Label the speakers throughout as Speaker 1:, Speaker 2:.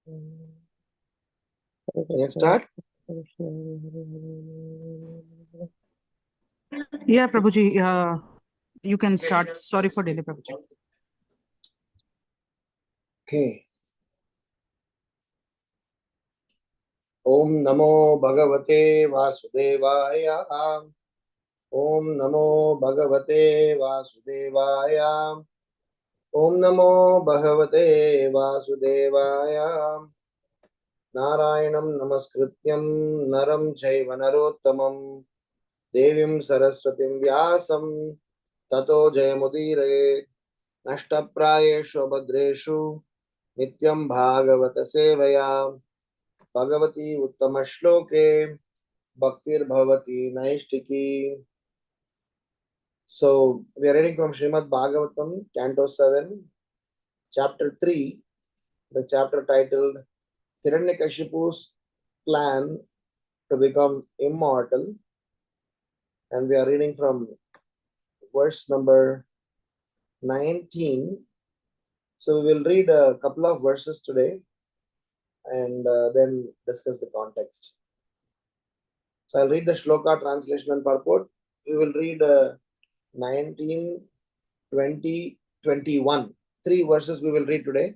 Speaker 1: Can you start?
Speaker 2: Yeah, Prabhuji, you can start. Sorry for delay, Prabhuji.
Speaker 1: Okay. Om Namo Bhagavate Vasudevaya. Om Namo Bhagavate Vasudevaya. Om Namo Bhagavate Vasudevaya. Narayanam Namaskrityam Naram Chaiva Narottamam Devim Saraswatim Vyasam Tato Jayamudire Nashtaprayeshu Abhadreshu Nityam Bhagavata Sevaya Bhagavati Uttama Shloke Bhaktir Bhavati Naishtiki. So we are reading from Srimad Bhagavatam, Canto 7, Chapter 3, the chapter titled Hiranyakashipu's Plan to Become Immortal. And we are reading from verse number 19. So we will read a couple of verses today and then discuss the context. So I'll read the shloka translation and purport. We will read 19, 20, 21. 3 verses we will read today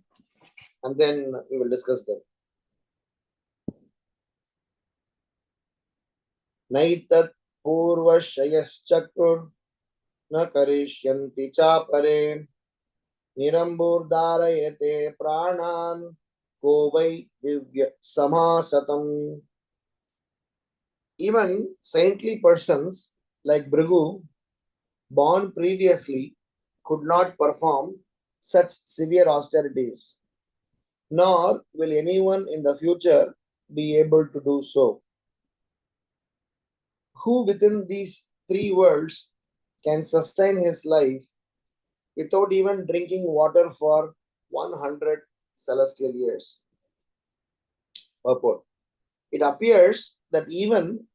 Speaker 1: and then we will discuss them. Naitat purvashayaschakur na karishyanti chapare nirambur dharayate pranan kovai divya samasatam. Even saintly persons like Bhrigu, born previously, could not perform such severe austerities, nor will anyone in the future be able to do so. Who within these 3 worlds can sustain his life without even drinking water for 100 celestial years? Purport. It appears that even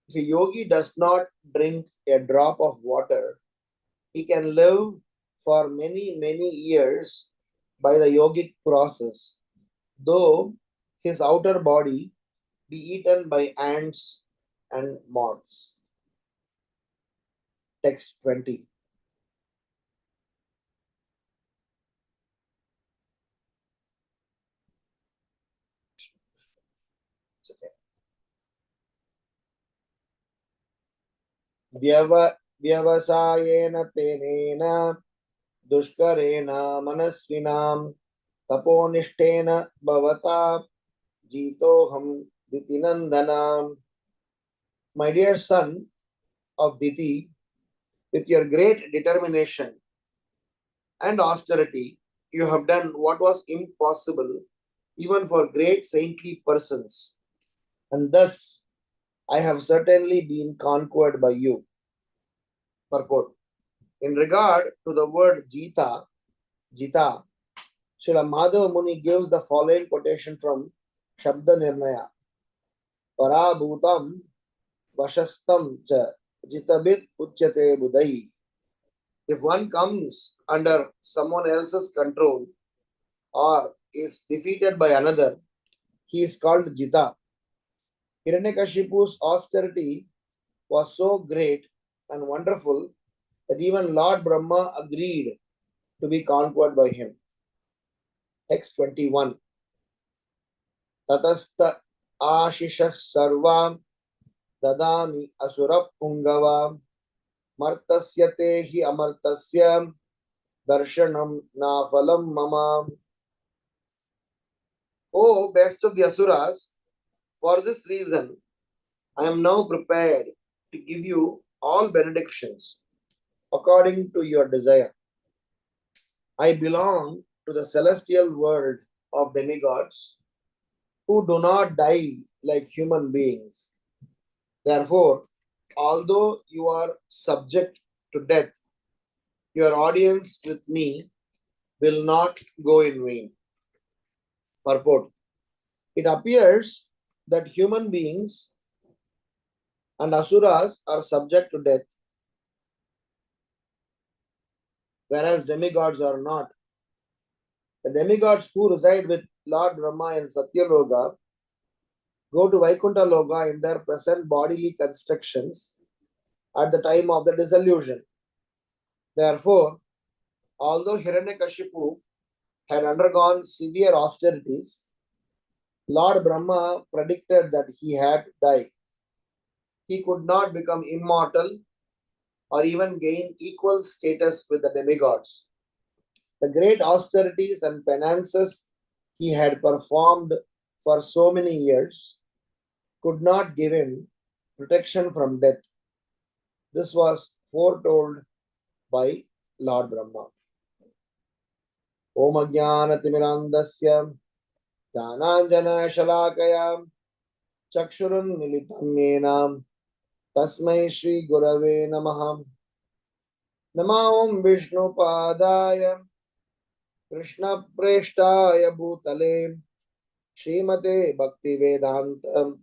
Speaker 1: if a yogi does not drink a drop of water, he can live for many, many years by the yogic process, though his outer body be eaten by ants and moths. Text 20. Vyavasayena tenena dushkarena manasvinam taponishtena bhavata jitoham ditinandanam. My dear son of Diti, with your great determination and austerity, you have done what was impossible even for great saintly persons, and thus I have certainly been conquered by you. Purport. In regard to the word Jita, Srila Madhava Muni gives the following quotation from Shabda Nirnaya. Parabhutam Vashastam cha jitabit uchyate budai. If one comes under someone else's control or is defeated by another, he is called Jita. Hiranyakashipu's austerity was so great and wonderful that even Lord Brahma agreed to be conquered by him. Text 21. Tatasta Ashisha Sarva Dadami Asura Pungava Martasya Tehi Amartasya Darshanam Nafalam Mama. O best of the Asuras, for this reason I am now prepared to give you all benedictions according to your desire. I belong to the celestial world of demigods who do not die like human beings. Therefore, although you are subject to death, your audience with me will not go in vain. Purport. It appears that human beings and asuras are subject to death, whereas demigods are not. The demigods who reside with Lord Brahma in Satyaloka go to Vaikuntha Loka in their present bodily constructions at the time of the dissolution. Therefore, although Hiranyakashipu had undergone severe austerities, Lord Brahma predicted that he had died. He could not become immortal or even gain equal status with the demigods. The great austerities and penances he had performed for so many years could not give him protection from death. This was foretold by Lord Brahma. Om Ajnanatimiraandasya Dhananjana Shalakaya Chakshurun Militam Menam Tasmai Shri Gurave Namaha. Nama Om Vishnu Padaya Krishna Preshtaya Bhutale Srimate Bhakti Vedantam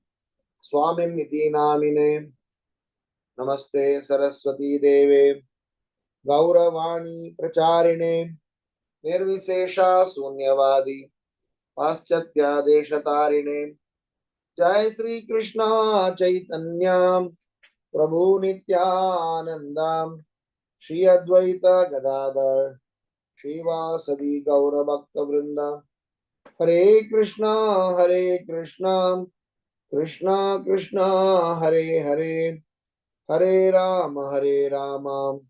Speaker 1: Swami Niti Namine. Namaste Saraswati Deve Gauravani Pracharine Nirvisesha Sunyavadi Paschatya Deshatarine. Jai Sri Krishna Chaitanya Prabhu Nityananda Shri Advaita Gadadhar Srivasadi Gaura Bhakta Vrinda. Hare Krishna Krishna Krishna Hare Hare Hare Rama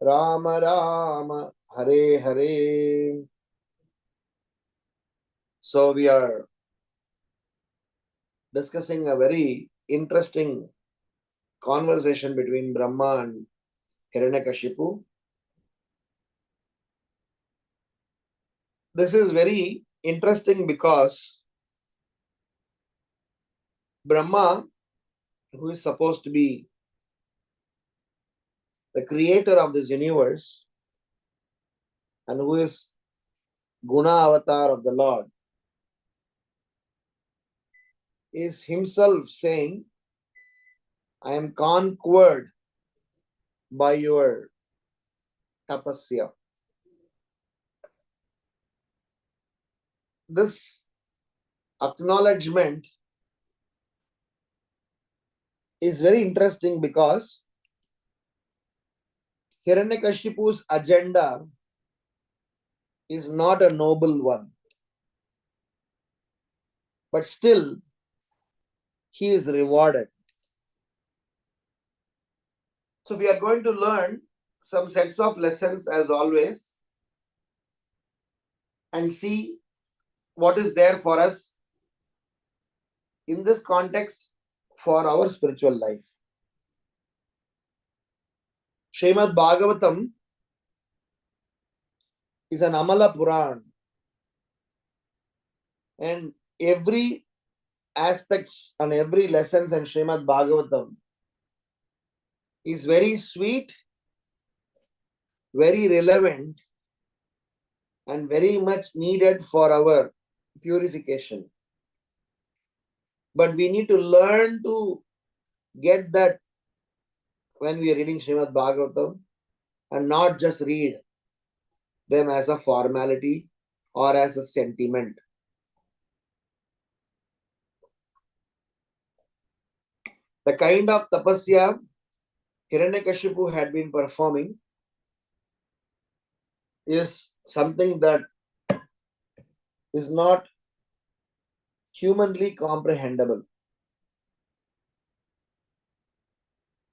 Speaker 1: Rama Rama Hare Hare. So we are discussing a very interesting conversation between Brahma and Hiranyakashipu. This is very interesting because Brahma, who is supposed to be the creator of this universe and who is Guna avatar of the Lord, is himself saying, I am conquered by your tapasya. This acknowledgement is very interesting because Hiranyakashipu's agenda is not a noble one. But still, he is rewarded. So we are going to learn some sets of lessons as always and see what is there for us in this context for our spiritual life. Srimad Bhagavatam is an Amala Puran, and every aspects and every lessons in Srimad Bhagavatam is very sweet, very relevant, and very much needed for our purification. But we need to learn to get that when we are reading Srimad Bhagavatam and not just read them as a formality or as a sentiment. The kind of tapasya Hiranyakashipu had been performing is something that is not humanly comprehensible.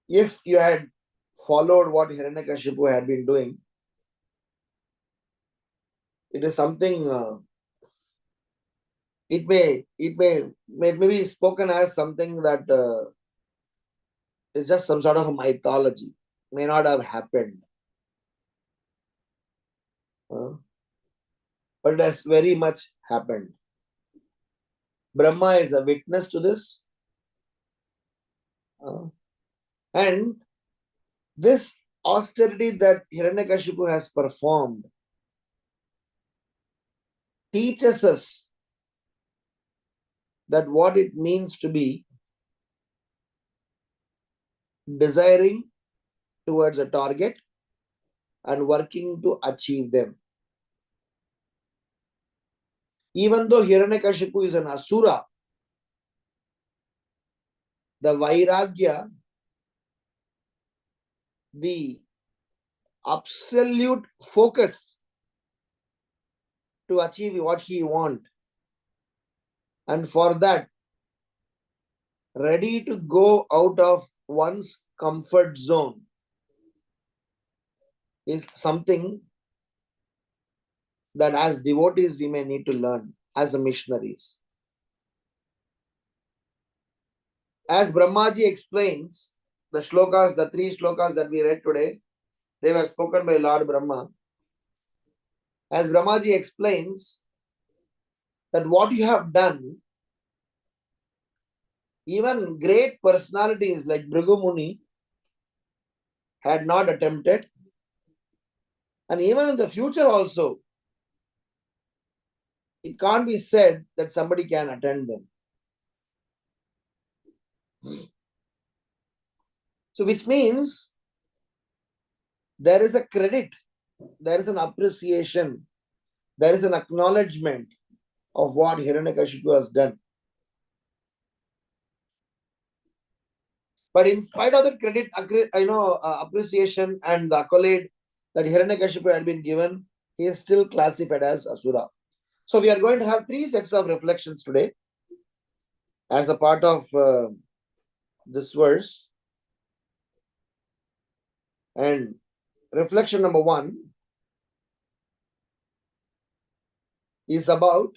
Speaker 1: If you had followed what Hiranyakashipu had been doing, it is something, it may be spoken as something that is just some sort of a mythology, may not have happened. But it has very much happened. Brahma is a witness to this. And this austerity that Hiranyakashipu has performed teaches us that what it means to be desiring towards a target and working to achieve them. Even though Hiranyakashipu is an asura, the vairagya, the absolute focus to achieve what he wants, and for that, ready to go out of one's comfort zone is something that as devotees we may need to learn as a missionaries. As Brahmaji explains, the shlokas, the 3 shlokas that we read today, they were spoken by Lord Brahma. As Brahmaji explains that what you have done, even great personalities like Bhrigu Muni had not attempted, and even in the future also, it can't be said that somebody can attend them. So which means there is a credit, there is an appreciation, there is an acknowledgement of what Hiranyakashipu has done. But in spite of the credit, appreciation and the accolade that Hiranyakashipu had been given, he is still classified as Asura. So we are going to have 3 sets of reflections today as a part of this verse. And reflection number 1 is about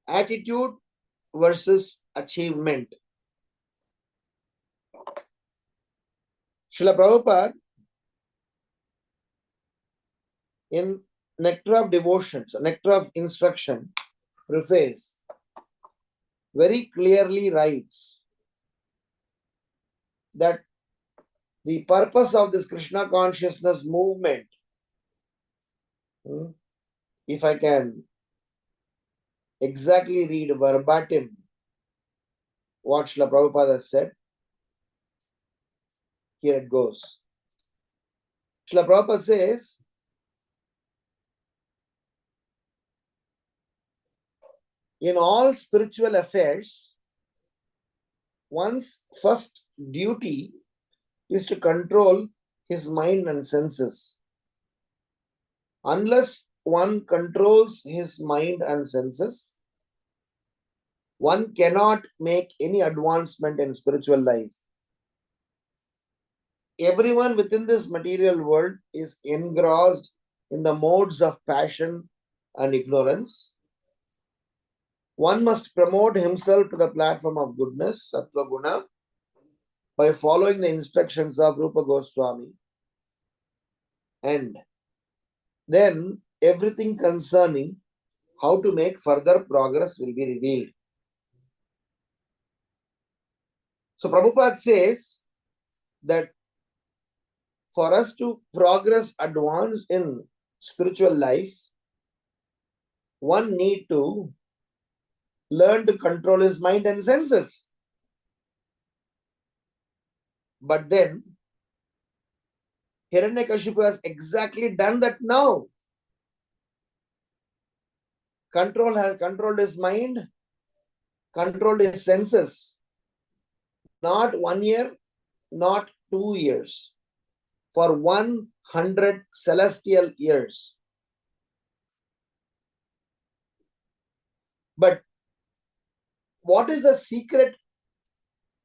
Speaker 1: attitude versus achievement. Srila Prabhupada in Nectar of Devotion, Nectar of Instruction, preface, very clearly writes that the purpose of this Krishna consciousness movement, if I can exactly read verbatim what Srila Prabhupada has said, here it goes. Srila Prabhupada says, in all spiritual affairs, one's first duty is to control his mind and senses. Unless one controls his mind and senses, one cannot make any advancement in spiritual life. Everyone within this material world is engrossed in the modes of passion and ignorance. One must promote himself to the platform of goodness, Sattva Guna, by following the instructions of Rupa Goswami. And then everything concerning how to make further progress will be revealed. So Prabhupada says that for us to progress, advance in spiritual life, one need to learn to control his mind and senses. But then, Hiranyakashipu has exactly done that now. Has controlled his mind, controlled his senses. Not 1 year, not 2 years. For 100 celestial years. But what is the secret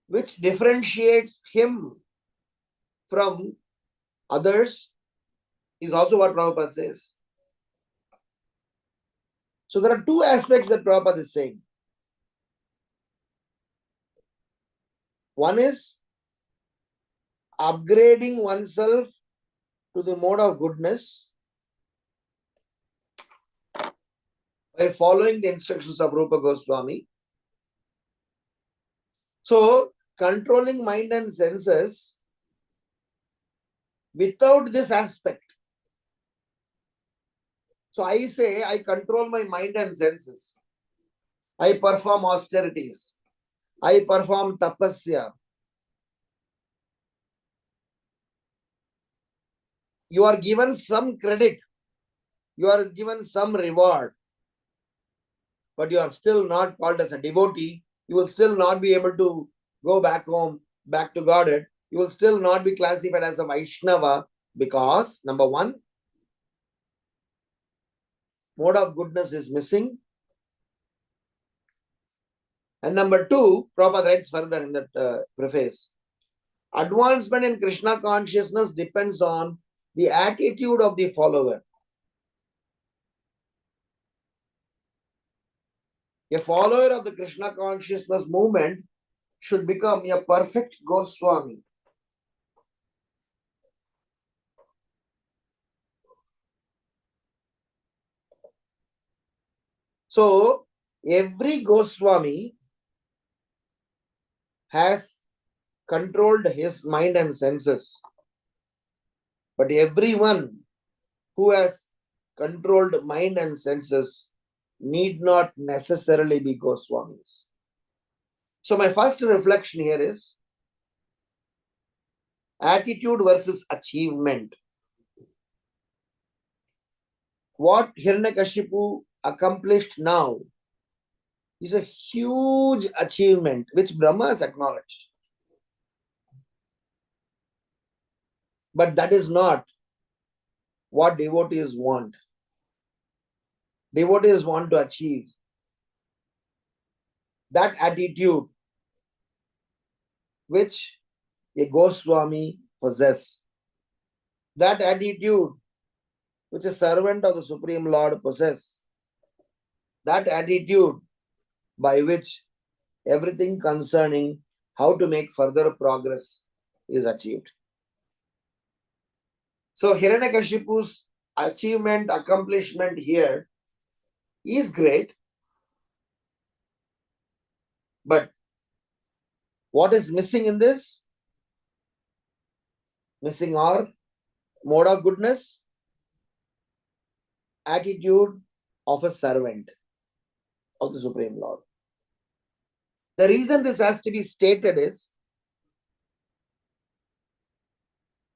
Speaker 1: which differentiates him from others is also what Prabhupada says. So there are 2 aspects that Prabhupada is saying. One is upgrading oneself to the mode of goodness by following the instructions of Rupa Goswami. So, controlling mind and senses without this aspect. So, I say I control my mind and senses. I perform austerities. I perform tapasya. You are given some credit. You are given some reward. but you are still not called as a devotee, you will still not be able to go back home, back to Godhead. You will still not be classified as a Vaishnava because, number one, mode of goodness is missing. And number two, Prabhupada writes further in that preface, advancement in Krishna consciousness depends on the attitude of the follower. A follower of the Krishna consciousness movement should become a perfect Goswami. So, every Goswami has controlled his mind and senses. But everyone who has controlled mind and senses need not necessarily be Goswamis. So my first reflection here is attitude versus achievement. What Hiranyakashipu accomplished now is a huge achievement which Brahma has acknowledged. But that is not what devotees want. Devotees want to achieve that attitude which a Goswami possesses. That attitude which a servant of the Supreme Lord possesses. That attitude by which everything concerning how to make further progress is achieved. So Hiranyakashipu's achievement, accomplishment here is great. But what is missing in this? Missing our mode of goodness, attitude of a servant of the Supreme Lord. The reason this has to be stated is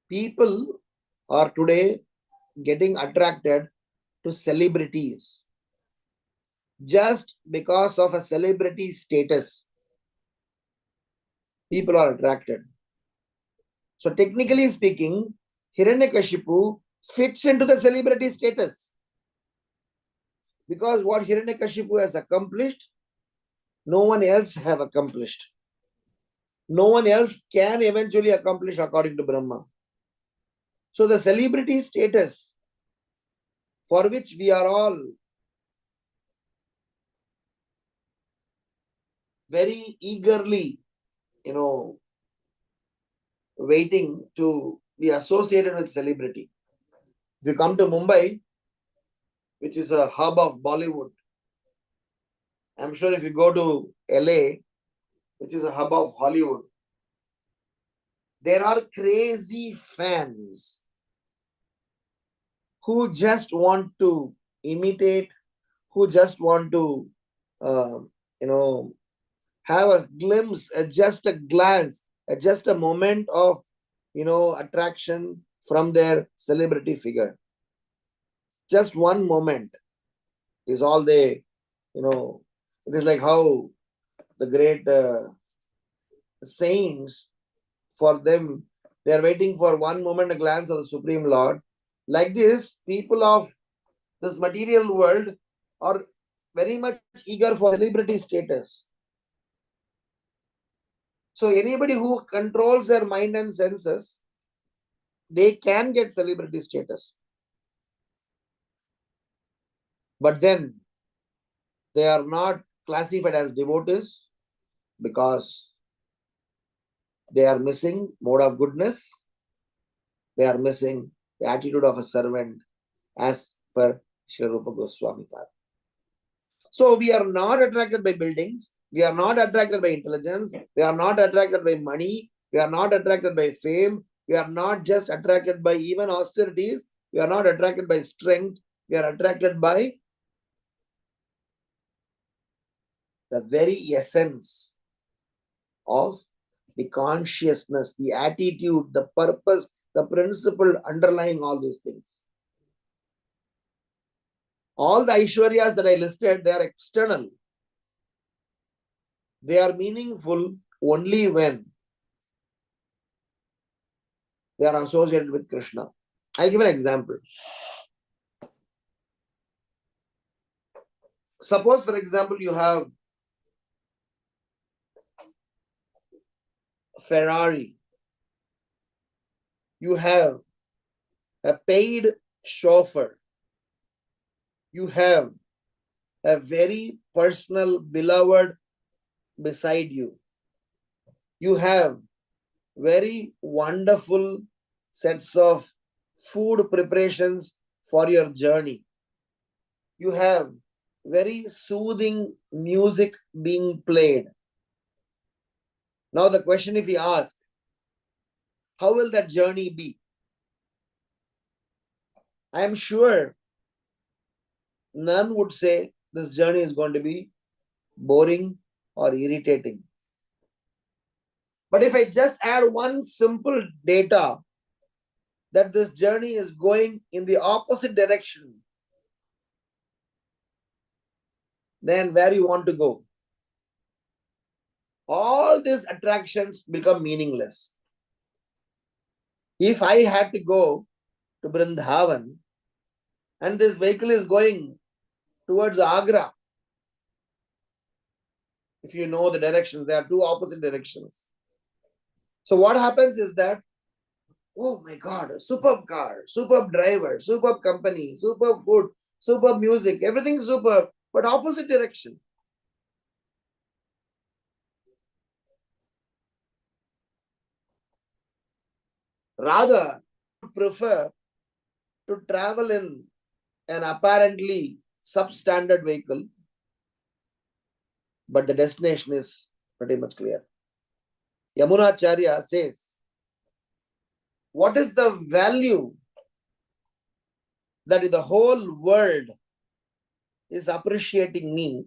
Speaker 1: people are today getting attracted to celebrities just because of a celebrity status. People are attracted. So technically speaking, Hiranyakashipu fits into the celebrity status. Because what Hiranyakashipu has accomplished, no one else have accomplished. No one else can eventually accomplish according to Brahma. So the celebrity status for which we are all very eagerly, waiting to be associated with celebrity. If you come to Mumbai, which is a hub of Bollywood, I'm sure if you go to LA, which is a hub of Hollywood, there are crazy fans who just want to imitate, who just want to, have a glimpse, just a glance, just a moment of, attraction from their celebrity figure. Just one moment is all they, it is like how the great saints, for them, they are waiting for one moment, a glance of the Supreme Lord. Like this, people of this material world are very much eager for celebrity status. So anybody who controls their mind and senses, they can get celebrity status. But then they are not classified as devotees because they are missing mode of goodness. They are missing the attitude of a servant as per Sri Rupa Goswami. So we are not attracted by buildings. We are not attracted by intelligence. We are not attracted by money. We are not attracted by fame. We are not just attracted by even austerities. We are not attracted by strength. We are attracted by the very essence of the consciousness, the attitude, the purpose, the principle underlying all these things. All the Aishwaryas that I listed, they are external. They are meaningful only when they are associated with Krishna. I'll give an example. Suppose, for example, you have Ferrari. You have a paid chauffeur. You have a very personal beloved beside you. You have very wonderful sets of food preparations for your journey. You have very soothing music being played. Now the question, if we ask, how will that journey be? I am sure none would say this journey is going to be boring or irritating. But if I just add one simple data that this journey is going in the opposite direction, then where you want to go, all these attractions become meaningless. If I had to go to Vrindavan and this vehicle is going towards Agra, if you know the directions, there are two opposite directions. So what happens is that, oh my God, superb car, superb driver, superb company, superb food, superb music, everything is superb, but opposite direction. Rather, prefer to travel in an apparently substandard vehicle, but the destination is pretty much clear. Yamunacharya says, what is the value that the whole world is appreciating me,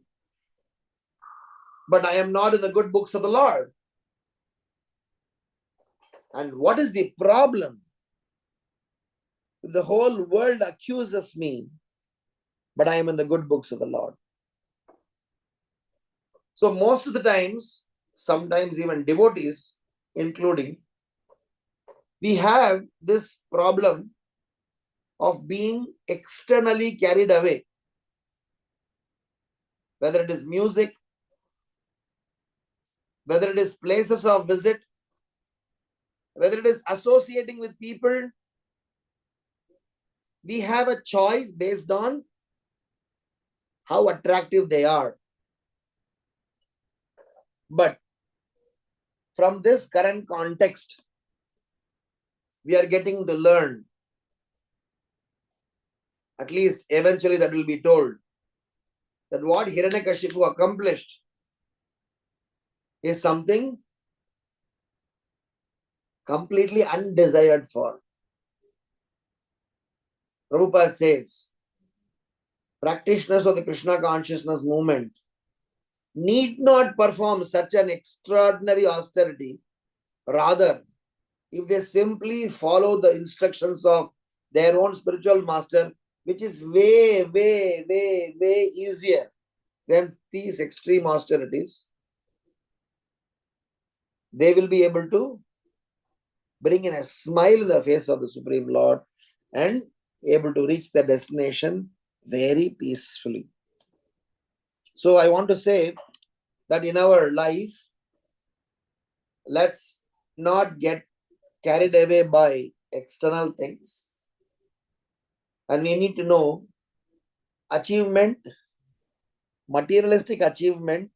Speaker 1: but I am not in the good books of the Lord? And what is the problem? The whole world accuses me, but I am in the good books of the Lord. So most of the times, sometimes even devotees, including, we have this problem of being externally carried away. Whether it is music, whether it is places of visit, whether it is associating with people, we have a choice based on how attractive they are. But from this current context, we are getting to learn, at least eventually that will be told, that what Hiranyakashipu accomplished is something completely undesired for. Prabhupada says, practitioners of the Krishna consciousness movement need not perform such an extraordinary austerity. Rather, if they simply follow the instructions of their own spiritual master, which is way, way, way, way easier than these extreme austerities, they will be able to bring in a smile in the face of the Supreme Lord and able to reach the destination very peacefully. So I want to say that in our life, let's not get carried away by external things. And we need to know achievement, materialistic achievement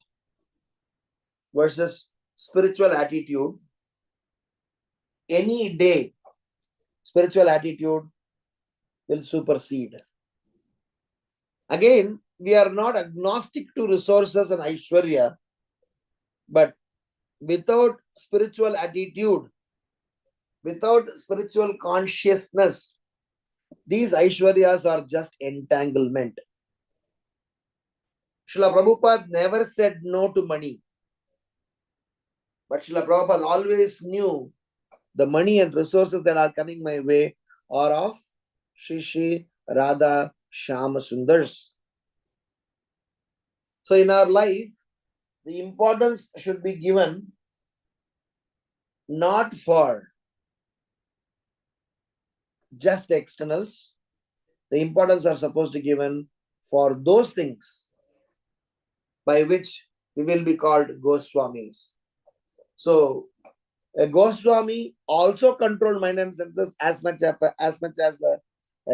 Speaker 1: versus spiritual attitude. Any day, spiritual attitude will supersede. Again, we are not agnostic to resources and Aishwarya, but without spiritual attitude, without spiritual consciousness, these Aishwaryas are just entanglement. Srila Prabhupada never said no to money. But Srila Prabhupada always knew the money and resources that are coming my way are of Shri Shri Radha Shama Sundars. So in our life, the importance should be given not for just the externals. The importance are supposed to be given for those things by which we will be called Goswamis. So a Goswami also controlled mind and senses as much as a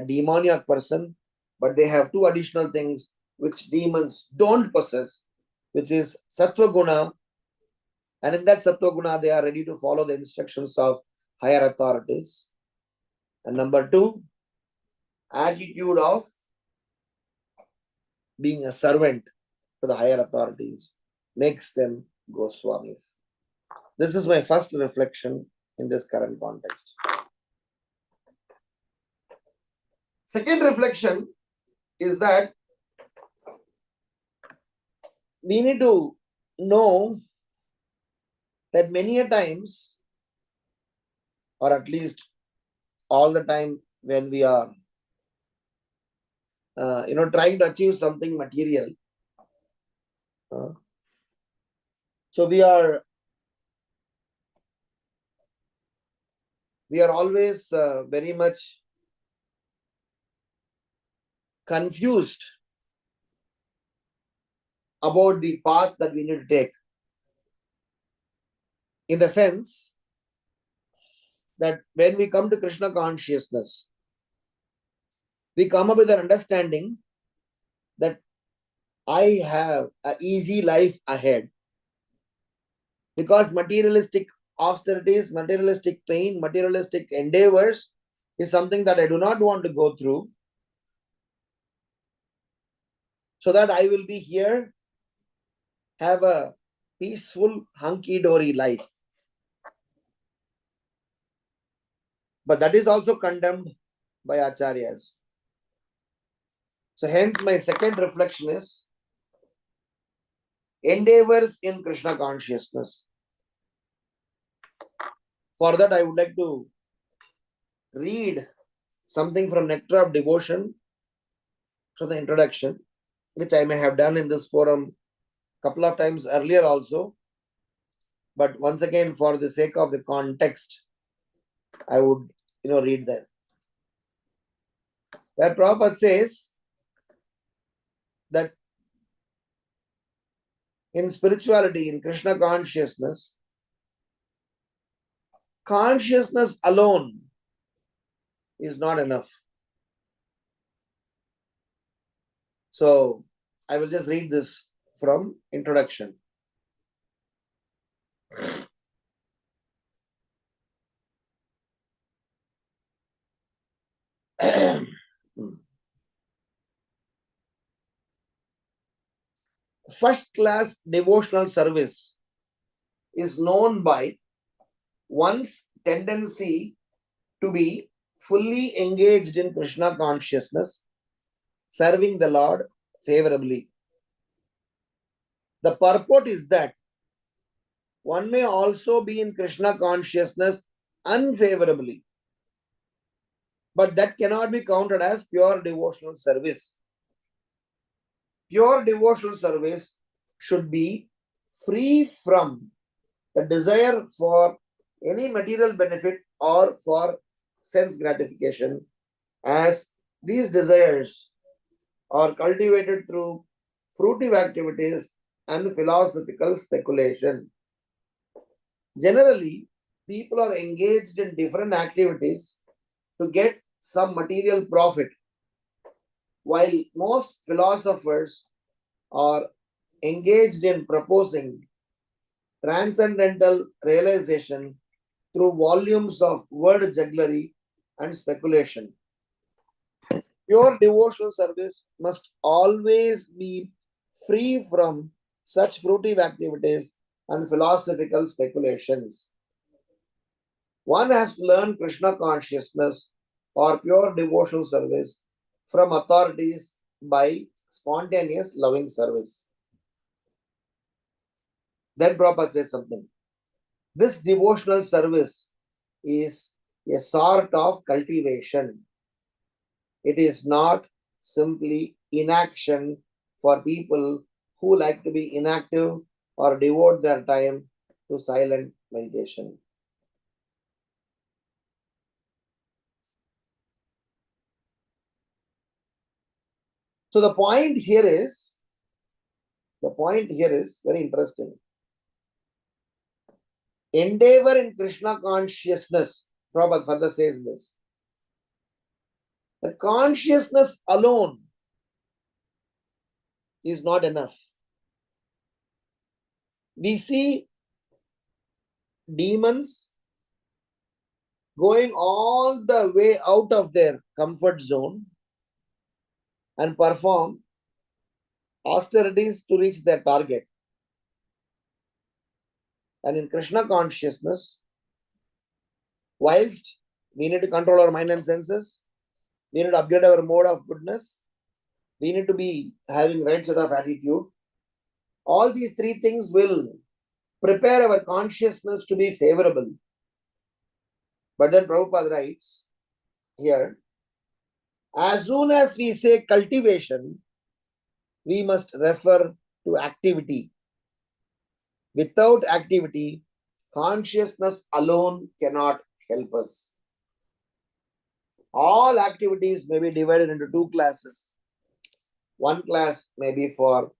Speaker 1: demoniac person, but they have two additional things which demons don't possess, which is Sattva Guna, and in that Sattva Guna they are ready to follow the instructions of higher authorities. And number two, attitude of being a servant to the higher authorities makes them Goswamis. This is my first reflection in this current context. Second reflection is that we need to know that many a times, or at least all the time when we are trying to achieve something material, so we are always very much confused about the path that we need to take. In the sense that when we come to Krishna consciousness, we come up with an understanding that I have an easy life ahead because materialistic austerities, materialistic pain, materialistic endeavors is something that I do not want to go through, so that I will be here, have a peaceful, hunky-dory life. But that is also condemned by acharyas. So hence my second reflection is endeavors in Krishna consciousness. For that I would like to read something from Nectar of Devotion for the introduction, which I may have done in this forum a couple of times earlier also. But once again, for the sake of the context, I would read that. Where Prabhupada says that in spirituality, in Krishna consciousness, consciousness alone is not enough. So I will just read this from introduction. First class devotional service is known by one's tendency to be fully engaged in Krishna consciousness, serving the Lord favorably. The purport is that one may also be in Krishna consciousness unfavorably, but that cannot be counted as pure devotional service. Pure devotional service should be free from the desire for any material benefit or for sense gratification, as these desires are cultivated through fruitive activities and philosophical speculation. Generally, people are engaged in different activities to get some material profit, while most philosophers are engaged in proposing transcendental realization through volumes of word jugglery and speculation. Pure devotional service must always be free from such fruitive activities and philosophical speculations. One has to learn Krishna consciousness or pure devotional service from authorities by spontaneous loving service. Then Prabhupada says something. This devotional service is a sort of cultivation. It is not simply inaction for people who like to be inactive or devote their time to silent meditation. So the point here is very interesting. Endeavor in Krishna consciousness. Prabhupada further says this. The consciousness alone is not enough. We see demons going all the way out of their comfort zone and perform austerities to reach their target. And in Krishna consciousness, whilst we need to control our mind and senses, we need to upgrade our mode of goodness, we need to be having right set of attitude. All these three things will prepare our consciousness to be favorable. But then Prabhupada writes here, as soon as we say cultivation, we must refer to activity. Without activity, consciousness alone cannot help us. All activities may be divided into two classes. One class may be for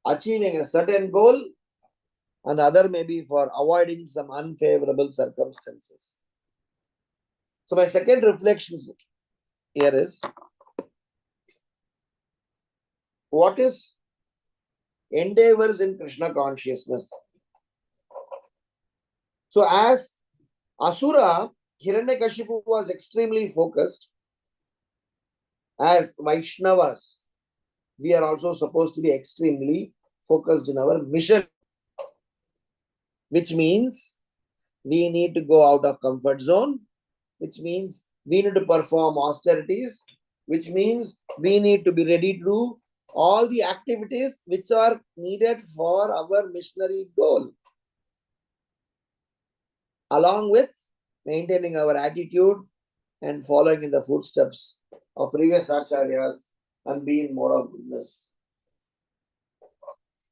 Speaker 1: achieving a certain goal, and the other may be for avoiding some unfavorable circumstances. So my second reflection here is, what is endeavors in Krishna consciousness? So as Asura, Hiranyakashipu was extremely focused. As Vaishnavas, we are also supposed to be extremely focused in our mission, which means we need to go out of comfort zone, which means we need to perform austerities, which means we need to be ready to do all the activities which are needed for our missionary goal, along with maintaining our attitude and following in the footsteps of previous acharyas and being more of goodness.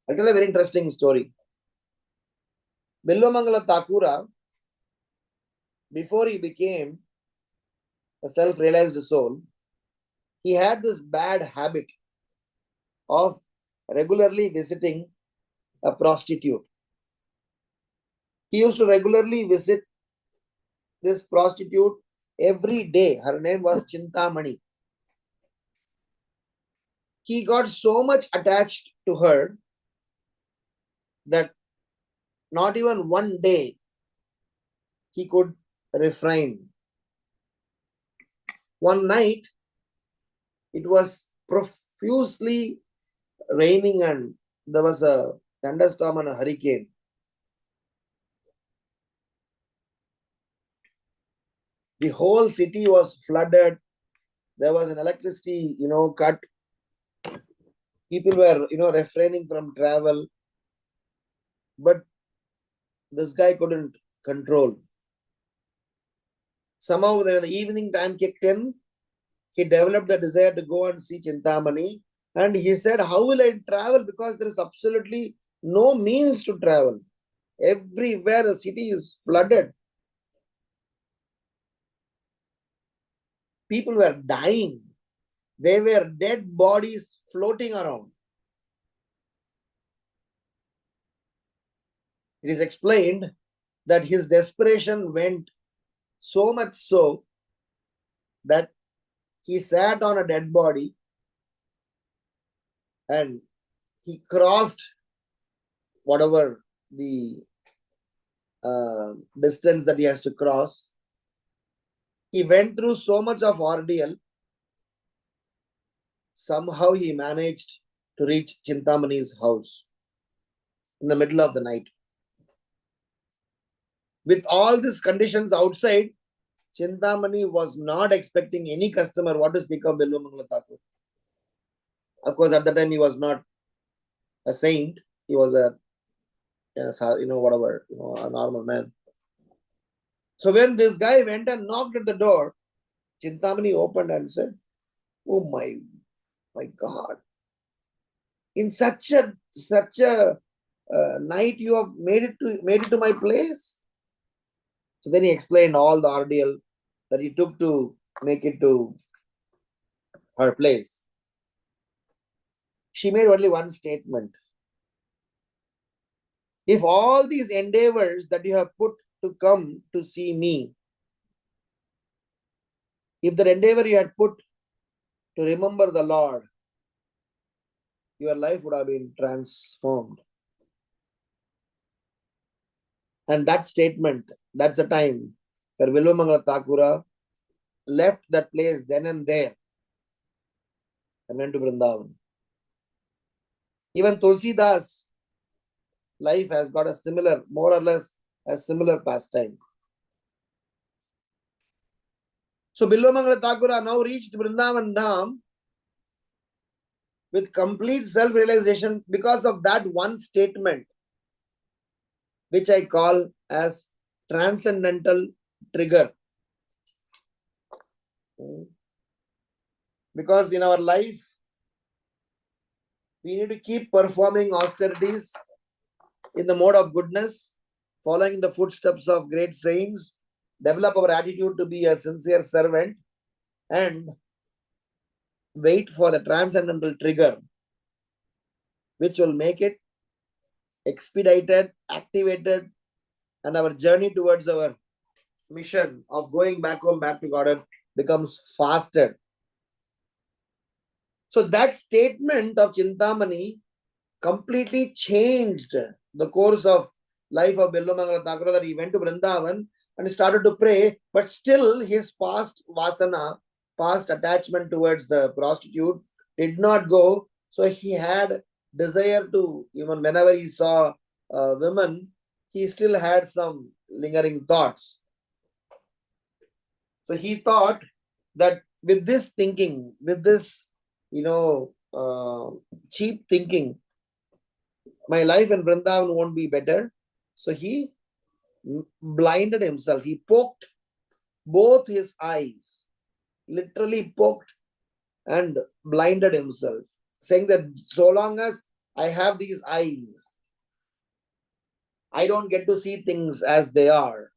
Speaker 1: I'll tell a very interesting story. Bilvamangala Thakura, before he became a self-realized soul, he had this bad habit of regularly visiting a prostitute. He used to regularly visit this prostitute every day. Her name was Chintamani. He got so much attached to her that not even one day he could refrain. One night, it was profusely raining and there was a thunderstorm and a hurricane. The whole city was flooded. There was an electricity, cut. People were, refraining from travel. But this guy couldn't control. Somehow when the evening time kicked in, he developed the desire to go and see Chintamani. And he said, how will I travel? Because there is absolutely no means to travel. Everywhere the city is flooded. People were dying. There were dead bodies floating around. It is explained that his desperation went so much so that he sat on a dead body and he crossed whatever the distance that he has to cross. He went through so much of ordeal. Somehow he managed to reach Chintamani's house in the middle of the night. With all these conditions outside, Chintamani was not expecting any customer. What to speak of Bilvamangala Thakur? Of course, at the time he was not a saint. He was a normal man. So when this guy went and knocked at the door, Chintamani opened and said, Oh my God. In such a night you have made it to my place. So then he explained all the ordeal that he took to make it to her place. She made only one statement. If all these endeavors that you have put to come to see me, if the endeavor you had put to remember the Lord, your life would have been transformed. And that statement, that's the time where Vilvamangala Thakura left that place then and there and went to Vrindavan. Even Tulsidas' life has got a similar, more or less, a similar pastime. So Bilvamangala Thakura now reached Vrindavan Dham with complete self-realization because of that one statement, which I call as transcendental trigger. Because in our life, we need to keep performing austerities in the mode of goodness, following the footsteps of great saints, develop our attitude to be a sincere servant, and wait for the transcendental trigger, which will make it expedited, activated, and our journey towards our mission of going back home, back to God, becomes faster. So that statement of Chintamani completely changed the course of life of Bilvamangala Thakura, that he went to Vrindavan and started to pray, but still his past vasana, past attachment towards the prostitute did not go. So he had desire to, even whenever he saw women, he still had some lingering thoughts. So he thought that with this thinking, with this, cheap thinking, my life in Vrindavan won't be better. So he blinded himself. He poked both his eyes, literally poked and blinded himself, saying that so long as I have these eyes, I don't get to see things as they are.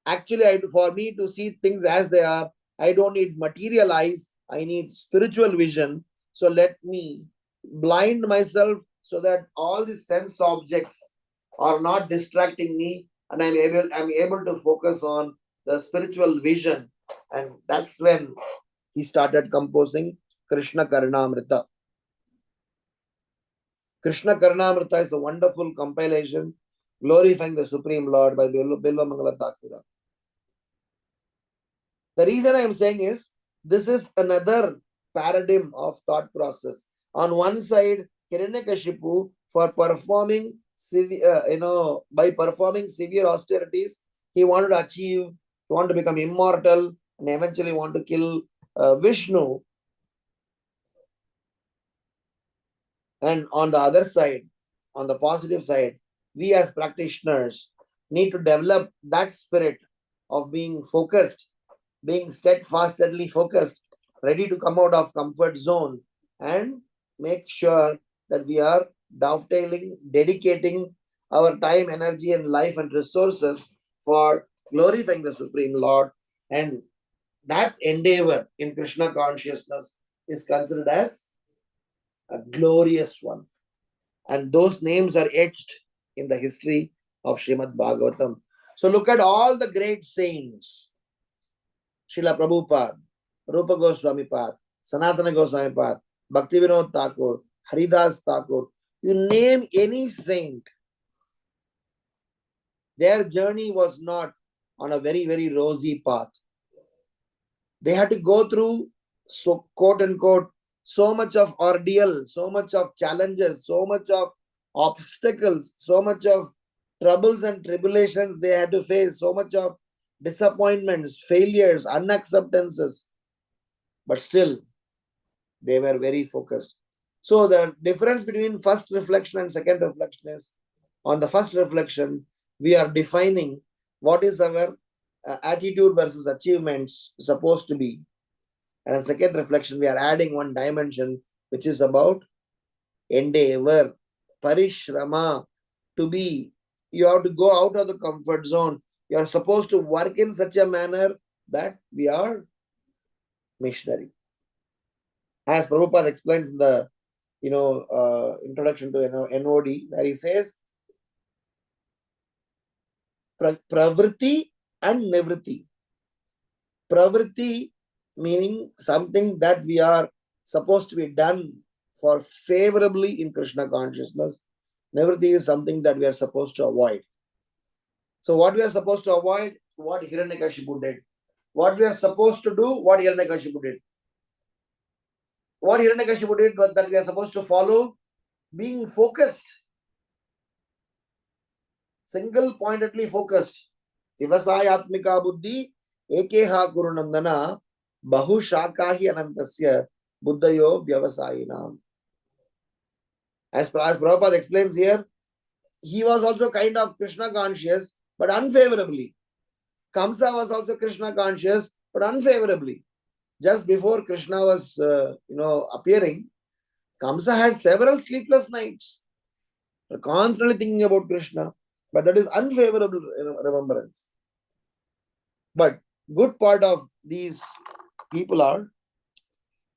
Speaker 1: Actually, for me to see things as they are, I don't need material eyes. I need spiritual vision. So let me blind myself so that all the sense objects are not distracting me, and I'm able to focus on the spiritual vision. And that's when he started composing Krishna Karnamrita. Krishna Karnamrita is a wonderful compilation glorifying the Supreme Lord by Bilvamangala Thakura. The reason I am saying is, this is another paradigm of thought process. On one side, Hiranyakashipu, for performing by performing severe austerities, he wanted to achieve, he wanted to become immortal, and eventually want to kill Vishnu. And on the other side, on the positive side, we as practitioners need to develop that spirit of being focused, being steadfastly focused, ready to come out of comfort zone, and make sure that we are dovetailing, dedicating our time, energy, and life and resources for glorifying the Supreme Lord. And that endeavor in Krishna consciousness is considered as a glorious one. And those names are etched in the history of Srimad Bhagavatam. So look at all the great saints. Srila Prabhupada, Rupa Goswami Pad, Sanatana Goswami Pad, Bhaktivinoda Thakur, Haridas Thakur. You name any saint, their journey was not on a very, very rosy path. They had to go through, so quote unquote, so much of ordeal, so much of challenges, so much of obstacles, so much of troubles and tribulations they had to face, so much of disappointments, failures, unacceptances. But still, they were very focused. So the difference between first reflection and second reflection is, on the first reflection, we are defining what is our attitude versus achievements supposed to be. And in second reflection, we are adding one dimension, which is about endeavor, parishrama, to be. You have to go out of the comfort zone. You are supposed to work in such a manner that we are missionary. As Prabhupada explains in the introduction to NOD, where he says pravriti and nivritti. Pravriti meaning something that we are supposed to be done for favorably in Krishna consciousness. Nivritti is something that we are supposed to avoid. So what we are supposed to avoid, what Hiranyakashipu did. What we are supposed to do, what Hiranyakashipu did. What Hiranyakashipu did was that we are supposed to follow being focused. Single-pointedly focused. Vivasayatmika buddhi ekeha kurunandana bahu shakahi anantasya buddhayo vyavasayinam. As Prabhupada explains here, he was also kind of Krishna conscious, but unfavorably. Kamsa was also Krishna conscious, but unfavorably. Just before Krishna was, appearing, Kamsa had several sleepless nights, constantly thinking about Krishna, but that is unfavorable remembrance. But good part of these people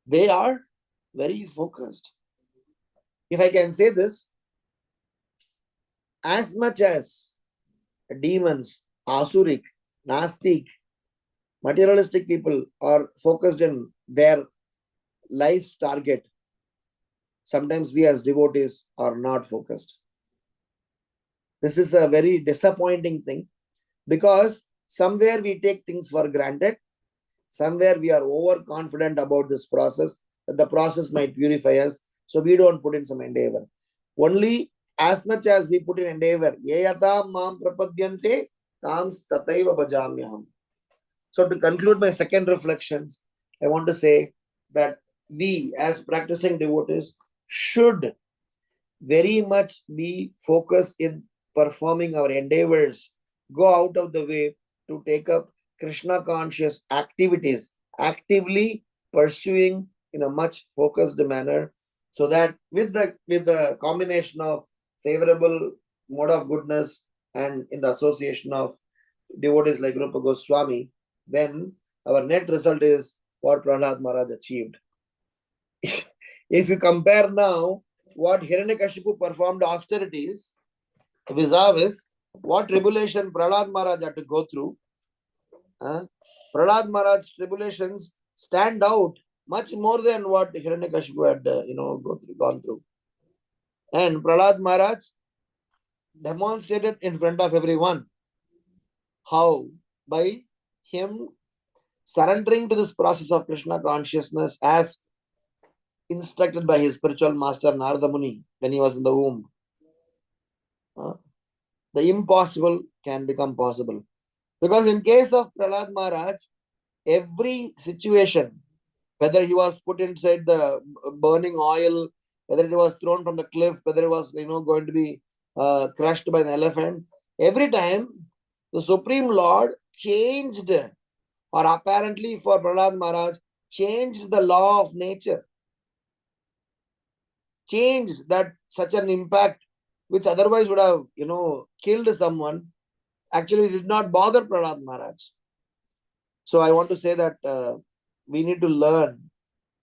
Speaker 1: they are very focused. If I can say this, as much as demons, asurik, nastik, materialistic people are focused in their life's target, sometimes we as devotees are not focused. This is a very disappointing thing, because somewhere we take things for granted, somewhere we are overconfident about this process, that the process might purify us, so we don't put in some endeavor. Only as much as we put in endeavor, yayata mam prapadyante kams tataiva bhajamyaham. So to conclude my second reflections, I want to say that we as practicing devotees should very much be focused in performing our endeavors, go out of the way to take up Krishna conscious activities, actively pursuing in a much focused manner, so that with the combination of favorable mode of goodness and in the association of devotees like Rupa Goswami, then our net result is what Prahlad Maharaj achieved. If you compare now what Hiranyakashipu performed austerities vis-a-vis what tribulation Prahlad Maharaj had to go through, Prahlad Maharaj's tribulations stand out much more than what Hiranyakashipu had gone through. And Prahlad Maharaj demonstrated in front of everyone how by him surrendering to this process of Krishna consciousness as instructed by his spiritual master Narada Muni when he was in the womb, the impossible can become possible. Because in case of Prahlad Maharaj, every situation, whether he was put inside the burning oil, whether it was thrown from the cliff, whether it was going to be crushed by an elephant, every time the Supreme Lord changed, or apparently for Prahlad Maharaj, changed the law of nature, changed that such an impact which otherwise would have killed someone, actually did not bother Prahlad Maharaj. So I want to say that we need to learn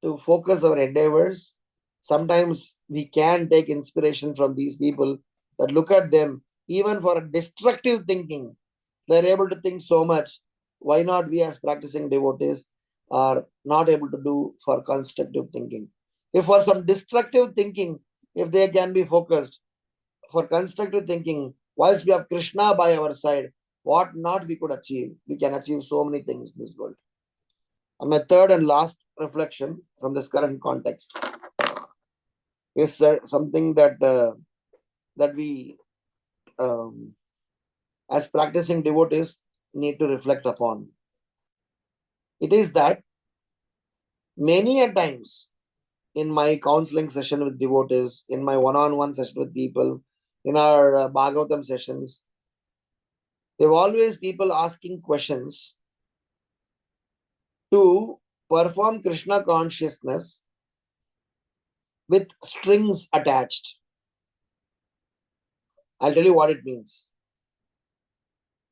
Speaker 1: to focus our endeavors. Sometimes we can take inspiration from these people, that look at them, even for a destructive thinking, they're able to think so much. Why not we as practicing devotees are not able to do for constructive thinking? If for some destructive thinking, if they can be focused, for constructive thinking, whilst we have Krishna by our side, what not we could achieve? We can achieve so many things in this world. And my third and last reflection from this current context is something that we as practicing devotees need to reflect upon. It is that many a times in my counseling session with devotees, in my one-on-one session with people, in our Bhagavatam sessions, there are always people asking questions to perform Krishna consciousness with strings attached. I'll tell you what it means.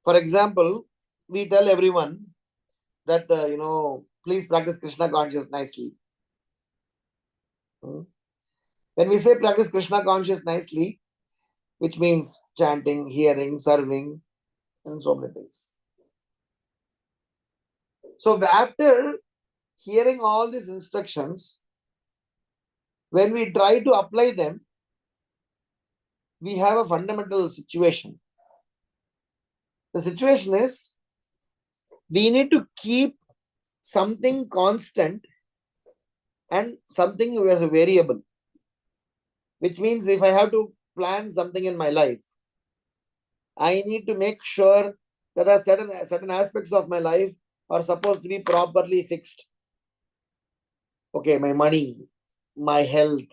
Speaker 1: For example, we tell everyone that, please practice Krishna consciousness nicely. When we say practice Krishna consciousness nicely, which means chanting, hearing, serving, and so many things. So after hearing all these instructions, when we try to apply them, we have a fundamental situation. The situation is we need to keep something constant and something as a variable, which means if I have to plan something in my life, I need to make sure that there are certain aspects of my life are supposed to be properly fixed. Okay, my money, my health,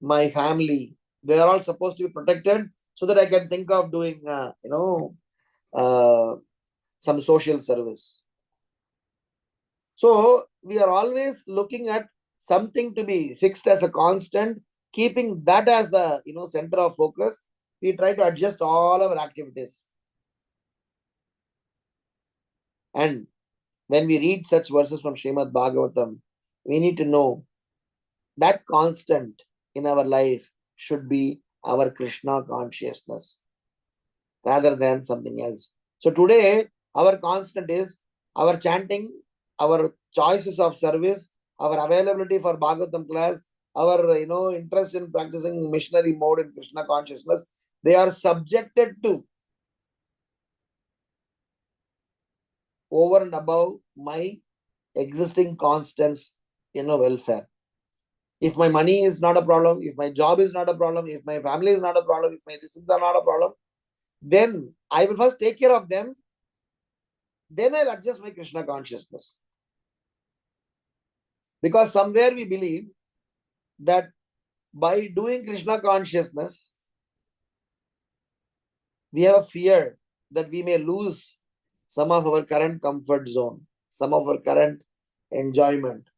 Speaker 1: my family, they are all supposed to be protected so that I can think of doing, some social service. So we are always looking at something to be fixed as a constant, keeping that as the center of focus. We try to adjust all our activities. And when we read such verses from Srimad Bhagavatam, we need to know that constant in our life should be our Krishna consciousness rather than something else. So today, our constant is our chanting, our choices of service, our availability for Bhagavatam class, our interest in practicing missionary mode in Krishna consciousness. They are subjected to over and above my existing constants welfare. If my money is not a problem, if my job is not a problem, if my family is not a problem, if my things are not a problem, then I will first take care of them. Then I'll adjust my Krishna consciousness. Because somewhere we believe that by doing Krishna consciousness, we have a fear that we may lose some of our current comfort zone, some of our current enjoyment.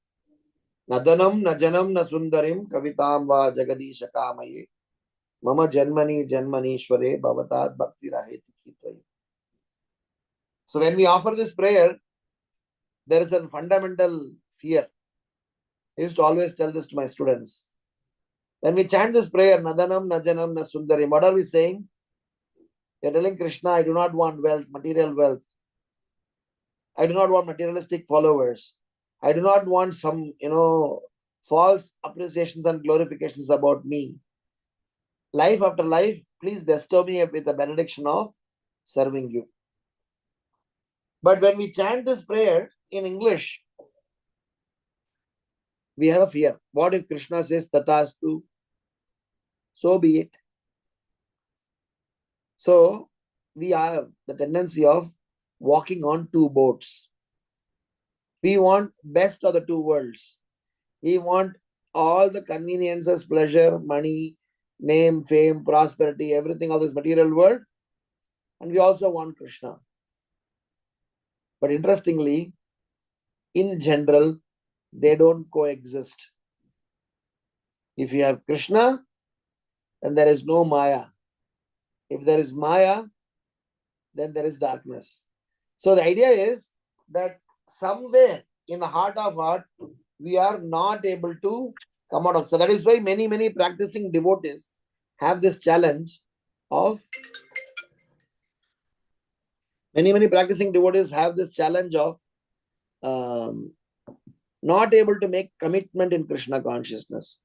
Speaker 1: Nadanam, najanam, nasundarim, kavitam va jagadisha kamaye, mama janmani janmanishware, bhavatat bhakti raheti kitvaye. So when we offer this prayer, there is a fundamental fear. I used to always tell this to my students. When we chant this prayer, Nadanam, Najanam, Nasundarim, what are we saying? We are telling Krishna, I do not want wealth, material wealth. I do not want materialistic followers. I do not want some, false appreciations and glorifications about me. Life after life, please bestow me with the benediction of serving you. But when we chant this prayer in English, we have a fear. What if Krishna says, Tatastu? So be it. So we have the tendency of walking on two boats. We want best of the two worlds. We want all the conveniences, pleasure, money, name, fame, prosperity, everything of this material world. And we also want Krishna. But interestingly, in general, they don't coexist. If you have Krishna, then there is no Maya. If there is Maya, then there is darkness. So the idea is that somewhere in the heart of heart, we are not able to come out of. So that is why many practicing devotees have this challenge of not able to make commitment in Krishna consciousness.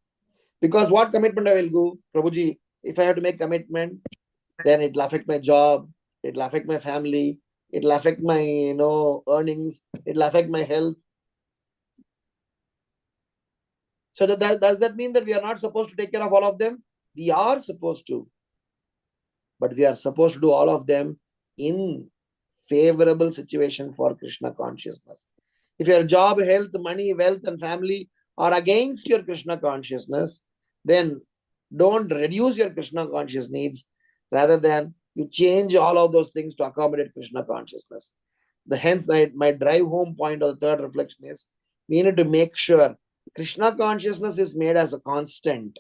Speaker 1: Because what commitment I will do, Prabhuji, if I have to make commitment, then it will affect my job, it will affect my family, it will affect my earnings, it will affect my health. So does that mean that we are not supposed to take care of all of them? We are supposed to. But we are supposed to do all of them in favorable situation for Krishna consciousness. If your job, health, money, wealth, and family are against your Krishna consciousness, then don't reduce your Krishna conscious needs. Rather than you change all of those things to accommodate Krishna consciousness. Hence, my drive home point of the third reflection is We need to make sure Krishna consciousness is made as a constant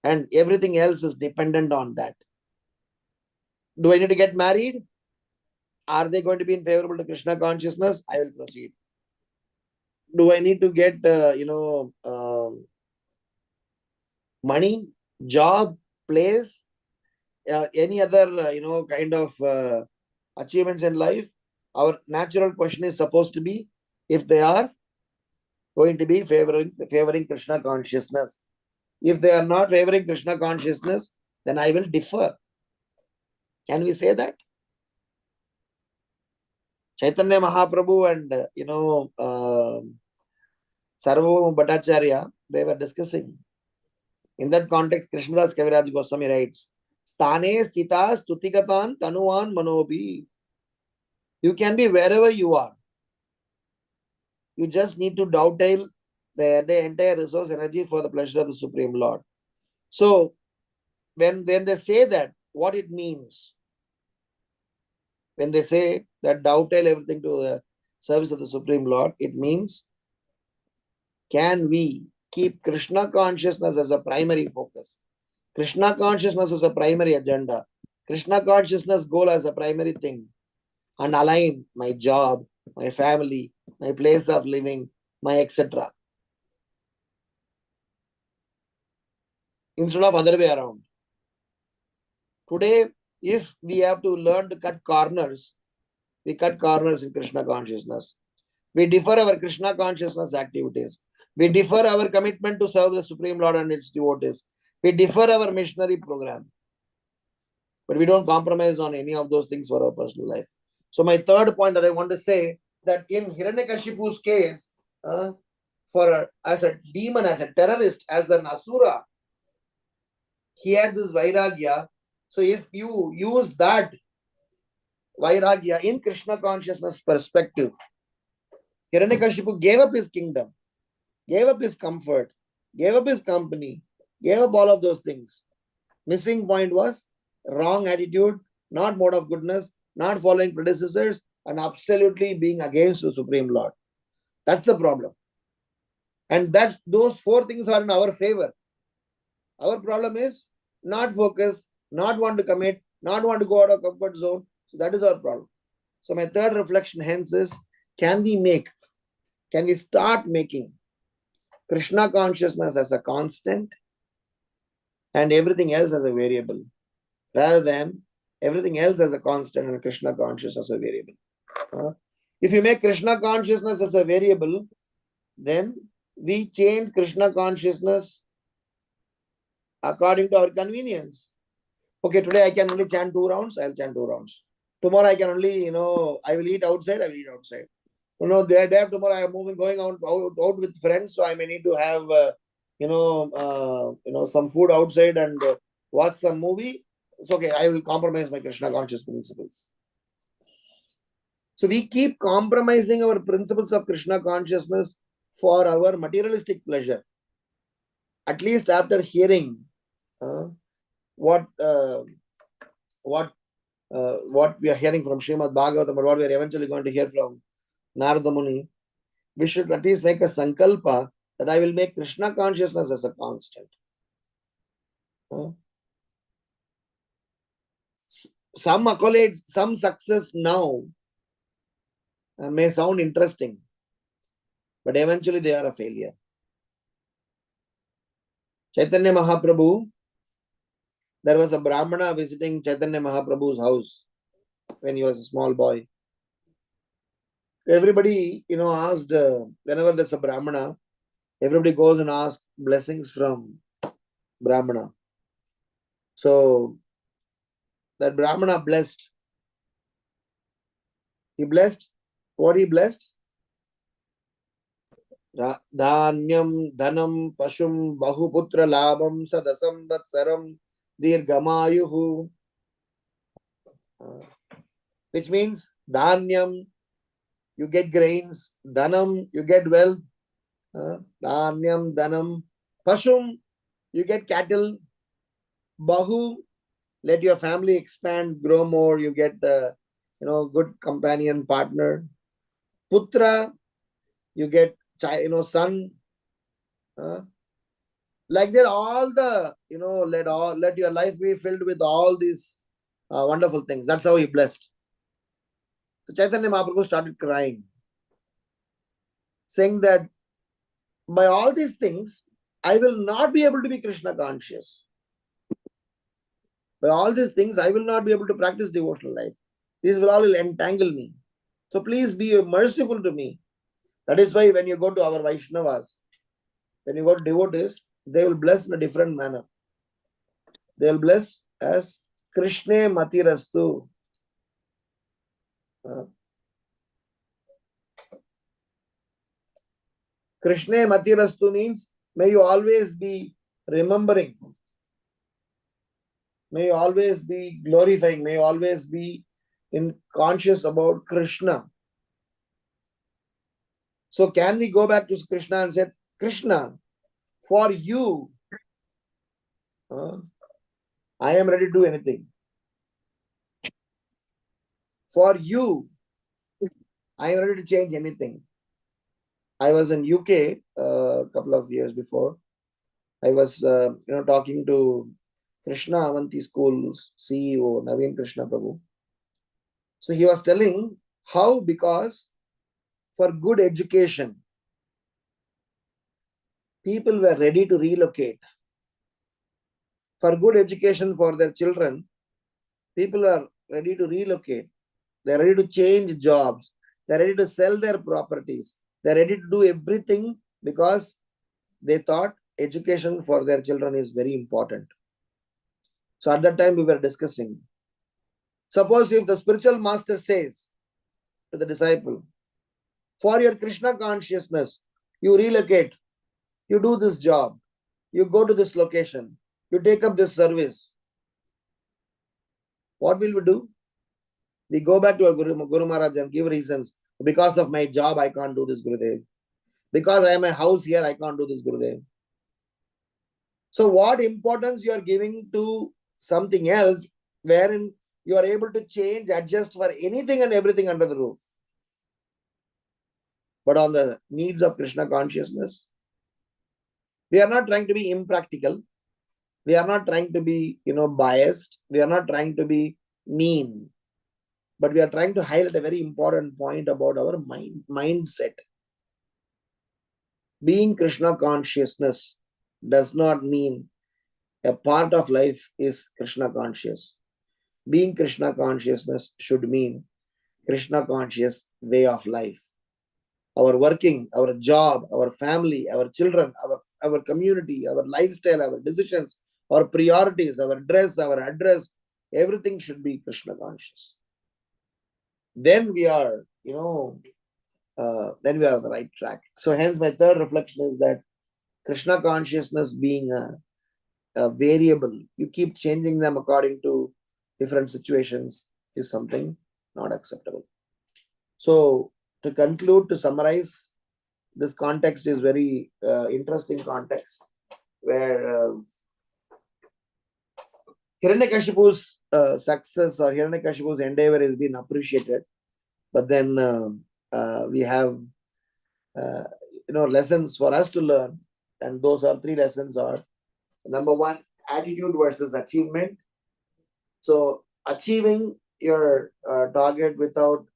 Speaker 1: and everything else is dependent on that. Do I need to get married? Are they going to be in favorable to Krishna consciousness? I will proceed. Do I need to get, money, job, place, any other, kind of achievements in life? Our natural question is supposed to be if they are going to be favoring Krishna consciousness. If they are not favoring Krishna consciousness, then I will differ. Can we say that? Chaitanya Mahaprabhu and, Sarvabhauma Bhattacharya, they were discussing. In that context, Krishnadas Kaviraj Goswami writes, Sthane stita stutikatan tanuvan manobi. You can be wherever you are. You just need to dovetail the entire resource energy for the pleasure of the Supreme Lord. So, when they say that, what it means? When they say that dovetail everything to the service of the Supreme Lord, it means, can we keep Krishna consciousness as a primary focus? Krishna consciousness as a primary agenda. Krishna consciousness goal as a primary thing. And align my job, my family, my place of living, my etc. Instead of other way around. Today, if we have to learn to cut corners, we cut corners in Krishna consciousness. We defer our Krishna consciousness activities. We defer our commitment to serve the Supreme Lord and its devotees. We defer our missionary program. But we don't compromise on any of those things for our personal life. So my third point that I want to say, that in Hiranyakashipu's case, as a demon, as a terrorist, as an asura, he had this vairagya. So if you use that vairagya in Krishna consciousness perspective, Hiranyakashipu gave up his kingdom, gave up his comfort, gave up his company, gave up all of those things. Missing point was wrong attitude, not mode of goodness, not following predecessors, and absolutely being against the Supreme Lord. That's the problem. And those four things are in our favor. Our problem is not focus, not want to commit, not want to go out of comfort zone. So that is our problem. So my third reflection hence is, can we start making Krishna consciousness as a constant and everything else as a variable, rather than everything else as a constant and Krishna consciousness as a variable. If you make Krishna consciousness as a variable, then we change Krishna consciousness according to our convenience. Okay, today I can only chant 2 rounds, I'll chant 2 rounds. Tomorrow I can only, I will eat outside, I will eat outside. The day after tomorrow I am going out with friends, so I may need to have, some food outside and watch some movie. It's okay, I will compromise my Krishna conscious principles. So we keep compromising our principles of Krishna consciousness for our materialistic pleasure. At least after hearing what we are hearing from Srimad Bhagavatam, or what we are eventually going to hear from Narada Muni, we should at least make a sankalpa that I will make Krishna consciousness as a constant. Some accolades, some success now may sound interesting, but eventually they are a failure. Chaitanya Mahaprabhu, there was a Brahmana visiting Chaitanya Mahaprabhu's house when he was a small boy. Everybody, asked, whenever there's a Brahmana, everybody goes and asks blessings from Brahmana. So, that Brahmana blessed. He blessed. What he blessed? Dhanyam, dhanam, pashum, bahuputra labam, sadasam, vatsaram, dirgamayuhu. Which means, dhanyam, you get grains, dhanam, you get wealth, dhanyam, dhanam, pashum, you get cattle, bahu, let your family expand, grow more, you get good companion, partner, putra, you get son, like that. All the let your life be filled with all these wonderful things. That's how he blessed. So Chaitanya Mahaprabhu started crying, saying that by all these things, I will not be able to be Krishna conscious. By all these things, I will not be able to practice devotional life. These will all entangle me. So please be merciful to me. That is why when you go to our Vaishnavas, when you go to devotees, they will bless in a different manner. They will bless as Krishna Matirastu. Krishna Matirastu means may you always be remembering. May you always be glorifying. May you always be conscious about Krishna. So can we go back to Krishna and say, Krishna, for you, I am ready to do anything. For you, I am ready to change anything. I was in UK a couple of years before. I was talking to Krishna Avanti School's CEO, Naveen Krishna Prabhu. So he was telling how, because for good education, people were ready to relocate. For good education for their children, people are ready to relocate. They're ready to change jobs. They're ready to sell their properties. They're ready to do everything because they thought education for their children is very important. So at that time we were discussing. Suppose if the spiritual master says to the disciple, for your Krishna consciousness, you relocate, you do this job, you go to this location, you take up this service. What will we do? We go back to our Guru Maharaj and give reasons. Because of my job, I can't do this, Gurudev. Because I am a house here, I can't do this, Gurudev. So what importance you are giving to something else wherein you are able to change, adjust for anything and everything under the roof. But on the needs of Krishna consciousness, we are not trying to be impractical. We are not trying to be, biased. We are not trying to be mean. But we are trying to highlight a very important point about our mindset. Being Krishna consciousness does not mean a part of life is Krishna conscious. Being Krishna consciousness should mean Krishna conscious way of life. Our working, our job, our family, our children, our community, our lifestyle, our decisions, our priorities, our dress, our address, everything should be Krishna conscious. Then we are, then we are on the right track. So hence my third reflection is that Krishna consciousness being a variable, you keep changing them according to different situations, is something not acceptable. So to conclude, to summarize, this context is very interesting context where Hiranyakashipu's success or Hiranyakashipu's endeavor has been appreciated, but then we have lessons for us to learn, and those are 3 lessons. Are number 1, attitude versus achievement. So achieving your target without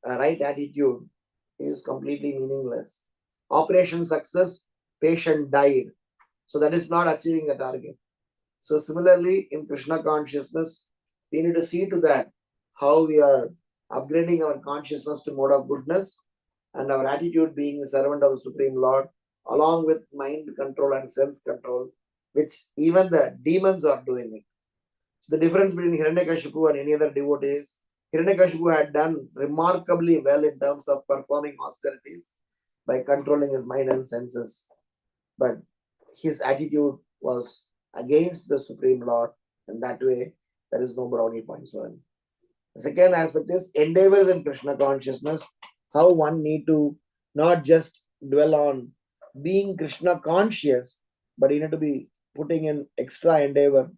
Speaker 1: a right attitude is completely meaningless. Operation success, patient died. So that is not achieving the target. So similarly, in Krishna consciousness, we need to see to that how we are upgrading our consciousness to mode of goodness and our attitude being a servant of the Supreme Lord, along with mind control and sense control, which even the demons are doing it. So the difference between Hiranyakashipu and any other devotee is Hiranyakashipu had done remarkably well in terms of performing austerities by controlling his mind and senses. But his attitude was against the Supreme Lord, and that way there is no brownie points for him. The second aspect is endeavors in Krishna consciousness, how one need to not just dwell on being Krishna conscious, but you need to be putting in extra endeavor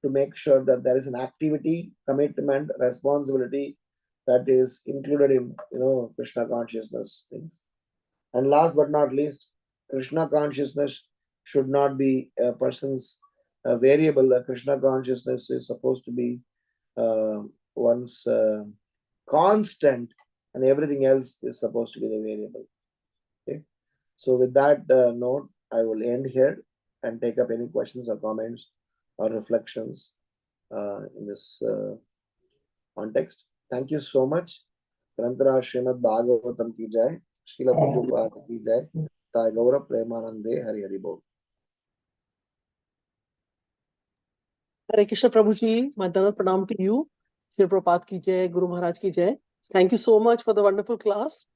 Speaker 1: to make sure that there is an activity, commitment, responsibility that is included in Krishna consciousness things. And last but not least, Krishna consciousness should not be a person's variable. Krishna consciousness is supposed to be one's constant, and everything else is supposed to be the variable. Okay. So with that note, I will end here and take up any questions or comments or reflections in this context. Thank you so much. Grantara Srimad Bhagavatam ki jai, Srila Prabhupada ki jai, Thai Gaura Premanande Hari Hari Bol.
Speaker 3: Hare Krishna Prabhuji, my pranam to you. Shri Prabhupada ki jai, Guru Maharaj ki jai. Thank you so much for the wonderful class.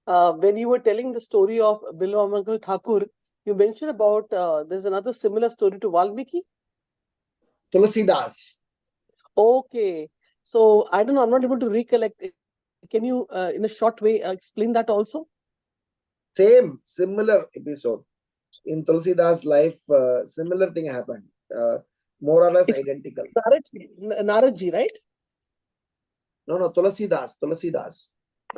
Speaker 3: When you were telling the story of Bilvamangal Thakur, you mentioned about there's another similar story to Valmiki.
Speaker 1: Tulsidas.
Speaker 3: Okay. So I don't know, I'm not able to recollect. Can you, in a short way, explain that also?
Speaker 1: Same, similar episode. In Tulsidas' life, similar thing happened. More or less
Speaker 3: It's
Speaker 1: identical.
Speaker 3: Naradji, right?
Speaker 1: No, Tulsidas.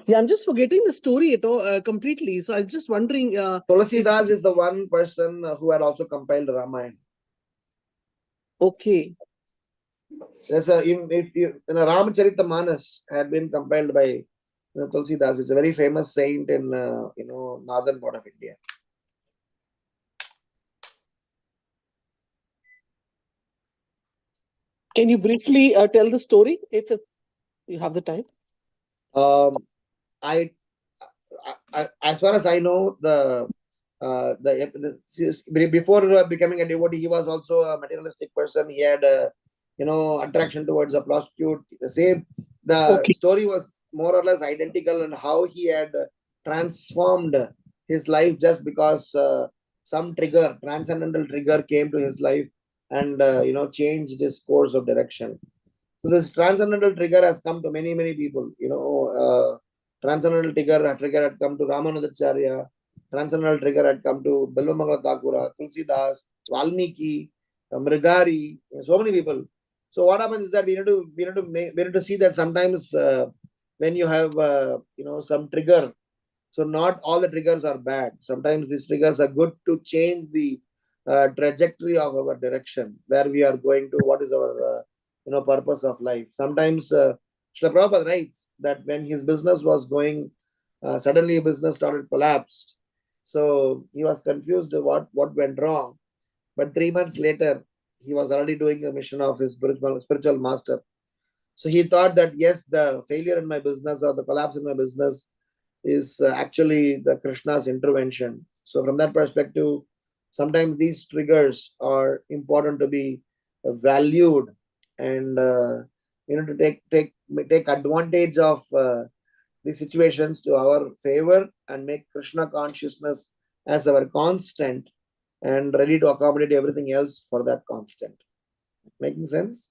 Speaker 3: Yeah, I'm just forgetting the story completely. So I was just wondering.
Speaker 1: Tulsidas is the one person who had also compiled Ramayana.
Speaker 3: Okay.
Speaker 1: There's a Ramacharita had been compiled by Tulsidas. It's a very famous saint in northern part of India.
Speaker 3: Can you briefly tell the story if you have the time?
Speaker 1: As far as I know, before becoming a devotee, he was also a materialistic person. He had attraction towards a prostitute. The story was more or less identical, and how he had transformed his life just because some transcendental trigger came to his life and changed his course of direction. So this transcendental trigger has come to many people. Transcendental trigger had come to Ramanujacharya. Transcendental trigger had come to Bilvamangala Thakura, Tulsidas, Valmiki, Mrigari, so many people. So what happens is that we need to see that sometimes when you have some trigger, so not all the triggers are bad. Sometimes these triggers are good to change the trajectory of our direction, where we are going to, what is our purpose of life. Sometimes Srila Prabhupada writes that when his business was going, suddenly business started collapsed. So he was confused what went wrong. But 3 months later, he was already doing a mission of his spiritual master. So he thought that yes, the failure in my business or the collapse in my business is actually the Krishna's intervention. So from that perspective, sometimes these triggers are important to be valued, and to take advantage of the situations to our favor and make Krishna consciousness as our constant and ready to accommodate everything else for that constant. Making sense?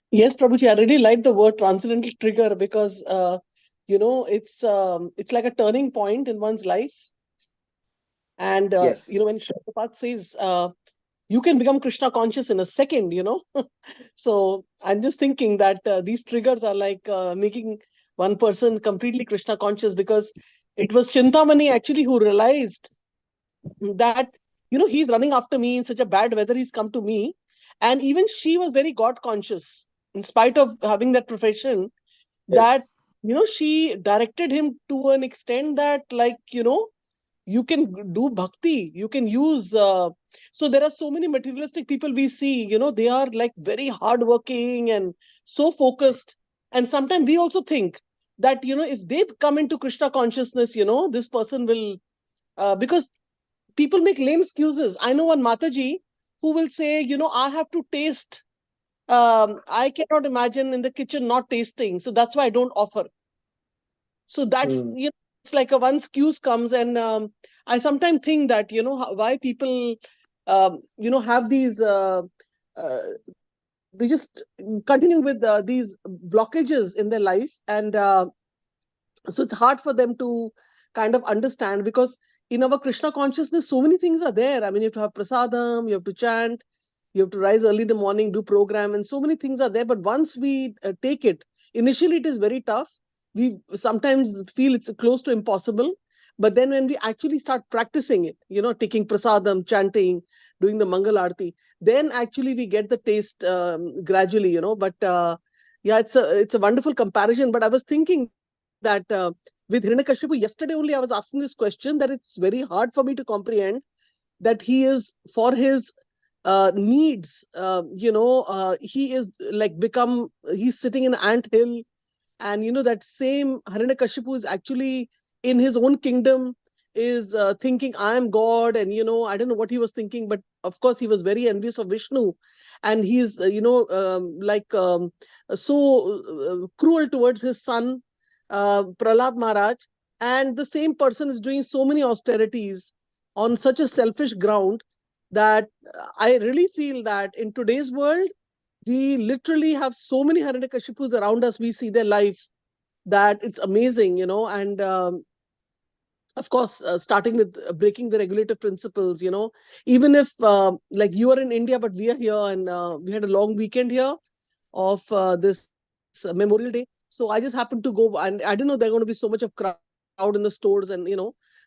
Speaker 3: Yes, Prabhuji, I really like the word transcendental trigger because it's like a turning point in one's life. And
Speaker 1: yes.
Speaker 3: When Prabhupada says you can become Krishna conscious in a second, So I'm just thinking that these triggers are like making one person completely Krishna conscious, because it was Chintamani actually who realized that he's running after me in such a bad weather, he's come to me. And even she was very God conscious in spite of having that profession. That she directed him to an extent that, like, you can do bhakti, you can use so there are so many materialistic people we see, they are like very hardworking and so focused. And sometimes we also think that if they come into Krishna consciousness, this person will because people make lame excuses. I know one Mataji who will say, I have to taste. I cannot imagine in the kitchen not tasting. So that's why I don't offer. So that's, it's like a one excuse comes. And I sometimes think that, why people, have these, they just continue with these blockages in their life. And so it's hard for them to kind of understand, because in our Krishna consciousness, so many things are there. I mean, you have to have prasadam, you have to chant, you have to rise early in the morning, do program, and so many things are there. But once we take it, initially it is very tough. We sometimes feel it's close to impossible. But then when we actually start practicing it, taking prasadam, chanting, doing the Mangal Aarti, then actually we get the taste gradually, But yeah, it's a wonderful comparison. But I was thinking that with Hiranyakashipu, yesterday only I was asking this question, that it's very hard for me to comprehend that he is, for his needs, he is like he's sitting in an ant hill, and that same Hiranyakashipu is actually in his own kingdom, is thinking I am God, and I don't know what he was thinking, but of course he was very envious of Vishnu, and he's so cruel towards his son Prahlad Maharaj, and the same person is doing so many austerities on such a selfish ground, that I really feel that in today's world we literally have so many Hiranyakashipus around us. We see their life, that it's amazing, and of course, starting with breaking the regulative principles, even if like you are in India, but we are here, and we had a long weekend here of this Memorial Day. So I just happened to go, and I didn't know there are going to be so much of crowd in the stores, and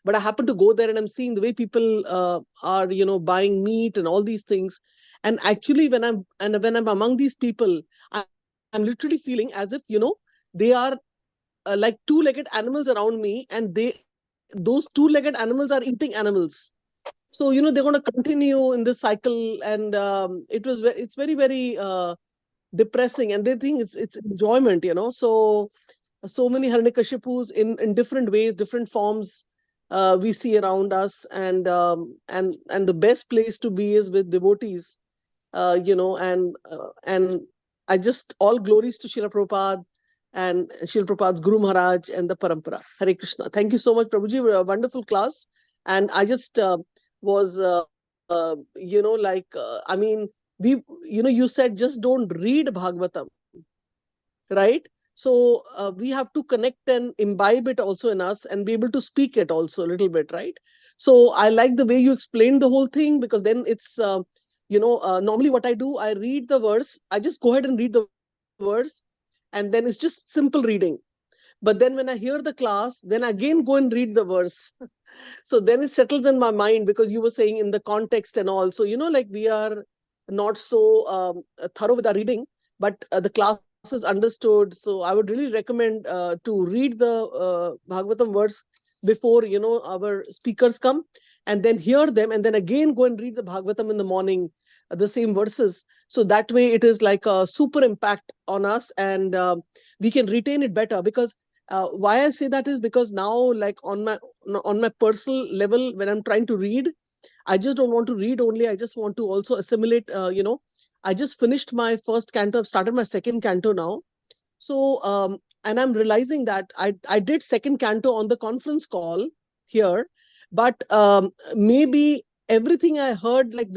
Speaker 3: but I happened to go there, and I'm seeing the way people are, buying meat and all these things. And actually, when I'm among these people, I'm literally feeling as if, they are like two-legged animals around me, and those two-legged animals are eating animals. So they're going to continue in this cycle, and it's very, very depressing, and they think it's enjoyment, so many Hiranyakashipus in different ways, different forms, we see around us, and the best place to be is with devotees, and I just, all glories to Srila Prabhupada and Srila Prabhupada's Guru Maharaj and the Parampara. Hare Krishna. Thank you so much, Prabhuji. A wonderful class. And I just was, I mean, you said just don't read Bhagavatam, right? So we have to connect and imbibe it also in us, and be able to speak it also a little bit, right? So I like the way you explained the whole thing, because then it's, normally what I do, I read the verse, I just go ahead and read the verse, and then it's just simple reading. But then when I hear the class, then I again go and read the verse. So then it settles in my mind, because you were saying in the context and all. So, like we are not so thorough with our reading, but the class is understood. So I would really recommend to read the Bhagavatam verse before, our speakers come, and then hear them, and then again go and read the Bhagavatam in the morning, the same verses. So that way it is like a super impact on us, and we can retain it better. Because why I say that is because now, like on my personal level, when I'm trying to read, I just don't want to read only. I just want to also assimilate. I just finished my first canto. I've started my second canto now. So, and I'm realizing that I did second canto on the conference call here, but maybe everything I heard, like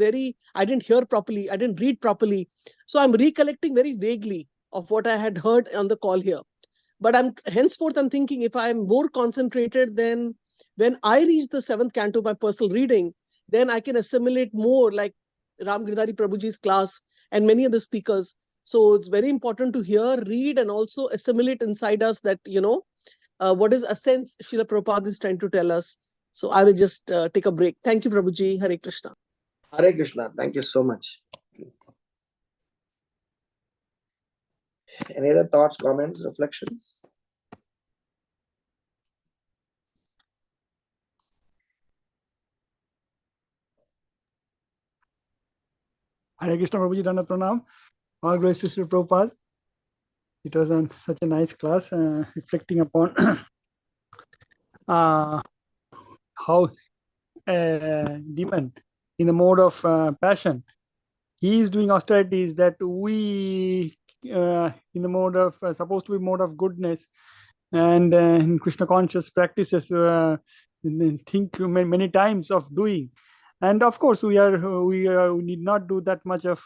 Speaker 3: I didn't hear properly. I didn't read properly. So I'm recollecting very vaguely of what I had heard on the call here. But I'm thinking, if I'm more concentrated, then when I reach the seventh canto by personal reading, then I can assimilate more, like Ram Giridhari Prabhuji's class and many other speakers. So it's very important to hear, read, and also assimilate inside us that, what is a sense Srila Prabhupada is trying to tell us. So I will just take a break. Thank you, Prabhuji. Hare Krishna.
Speaker 1: Hare Krishna. Thank you so much. Any other thoughts, comments, reflections?
Speaker 4: Hare Krishna, Prabhuji, Dana Pranam. All glories to Sri Prabhupada. It was such a nice class, reflecting upon how a demon in the mode of passion, he is doing austerities that we in the mode of supposed to be mode of goodness, and in Krishna conscious practices think many times of doing. And of course we need not do that much of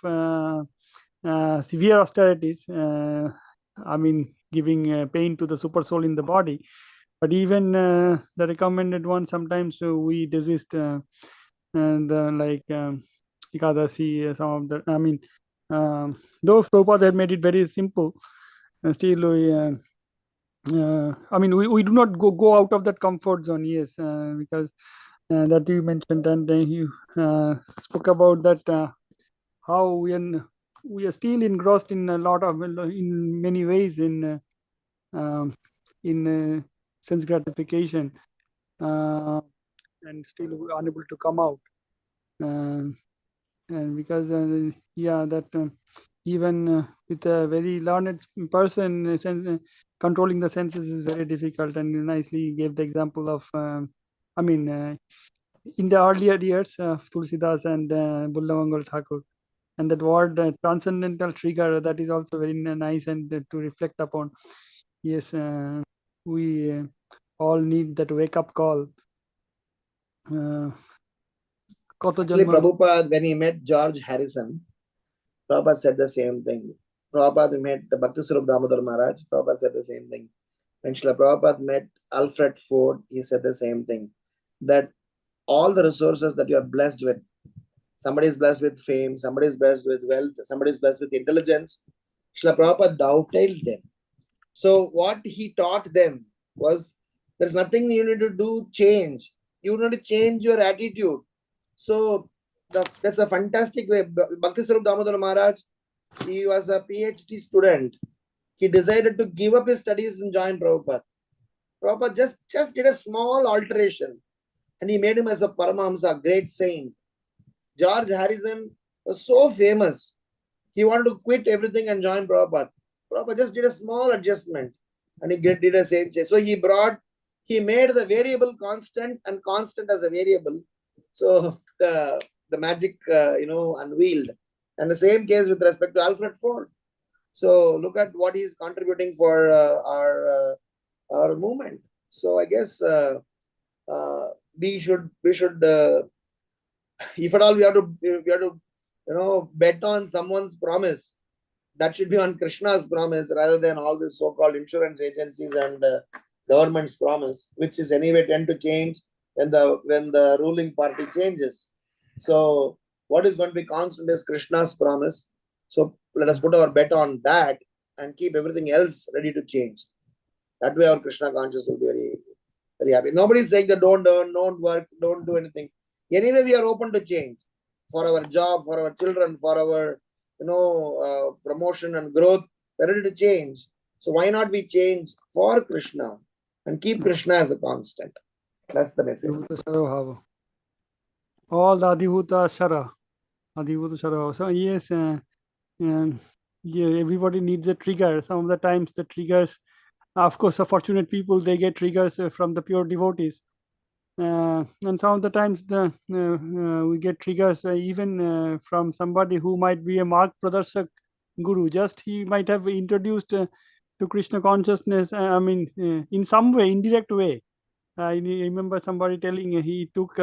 Speaker 4: severe austerities, I mean giving pain to the super soul in the body. But even the recommended one, sometimes we desist, and like Ekadasi, some of the, I mean, though Prabhupada had made it very simple, still we I mean, we do not go out of that comfort zone. Yes, because that you mentioned, and you spoke about that how we are still engrossed in a lot of, in many ways, in sense gratification, and still we are unable to come out. And because yeah, that even with a very learned person, controlling the senses is very difficult. And you nicely gave the example of I mean, in the earlier years of Tulsidas and Bullamangal Thakur, and that word transcendental trigger, that is also very nice and to reflect upon. Yes, we all need that wake up call.
Speaker 1: Actually, Prabhupada, when he met George Harrison, Prabhupada said the same thing. Prabhupada met the Bhakti Swarup Damodar Maharaj, Prabhupada said the same thing. When Srila Prabhupada met Alfred Ford, he said the same thing. That all the resources that you are blessed with, somebody is blessed with fame, somebody is blessed with wealth, somebody is blessed with intelligence, Srila Prabhupada dovetailed them. So what he taught them was, there's nothing you need to do, change. You need to change your attitude. So that's a fantastic way. Bhakti Swarup Damodar Maharaj, he was a PhD student. He decided to give up his studies and join Prabhupada. Prabhupada just did a small alteration and he made him as a Paramahamsa, great saint. George Harrison was so famous. He wanted to quit everything and join Prabhupada. Prabhupada just did a small adjustment and he did a same change. So he made the variable constant and constant as a variable. So the magic, unveiled. And the same case with respect to Alfred Ford. So look at what he's contributing for our movement. So I guess we should if at all we have to bet on someone's promise, that should be on Krishna's promise rather than all these so-called insurance agencies and government's promise, which is anyway tend to change when the ruling party changes. So what is going to be constant is Krishna's promise. So let us put our bet on that and keep everything else ready to change. That way our Krishna conscious will be very, very happy. Nobody is saying that don't earn, don't work, don't do anything. Anyway, we are open to change for our job, for our children, for our promotion and growth. We're ready to change. So why not we change for Krishna and keep Krishna as a constant? That's the message.
Speaker 4: All the Adhibhuta Shara. So yes, yeah, everybody needs a trigger. Some of the times the triggers, of course, the fortunate people, they get triggers from the pure devotees. And some of the times we get triggers even from somebody who might be a Mark Pradarshak Guru. Just he might have introduced to Krishna consciousness, in some way, indirect way. I remember somebody telling he took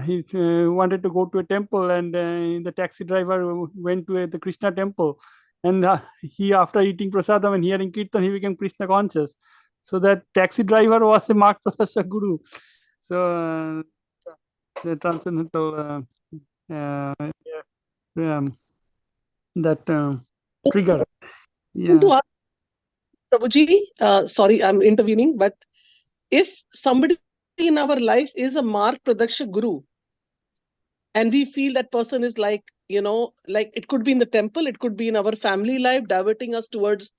Speaker 4: he wanted to go to a temple, and the taxi driver went to the Krishna temple, and he, after eating prasadam and hearing kirtan, he became Krishna conscious. So that taxi driver was a Mark Pradarshak Guru. So the transcendental that trigger. Yeah.
Speaker 3: To ask Prabhuji, sorry, I'm intervening, but if somebody in our life is a Mark Pradarshak Guru, and we feel that person is like it could be in the temple, it could be in our family life, diverting us towards,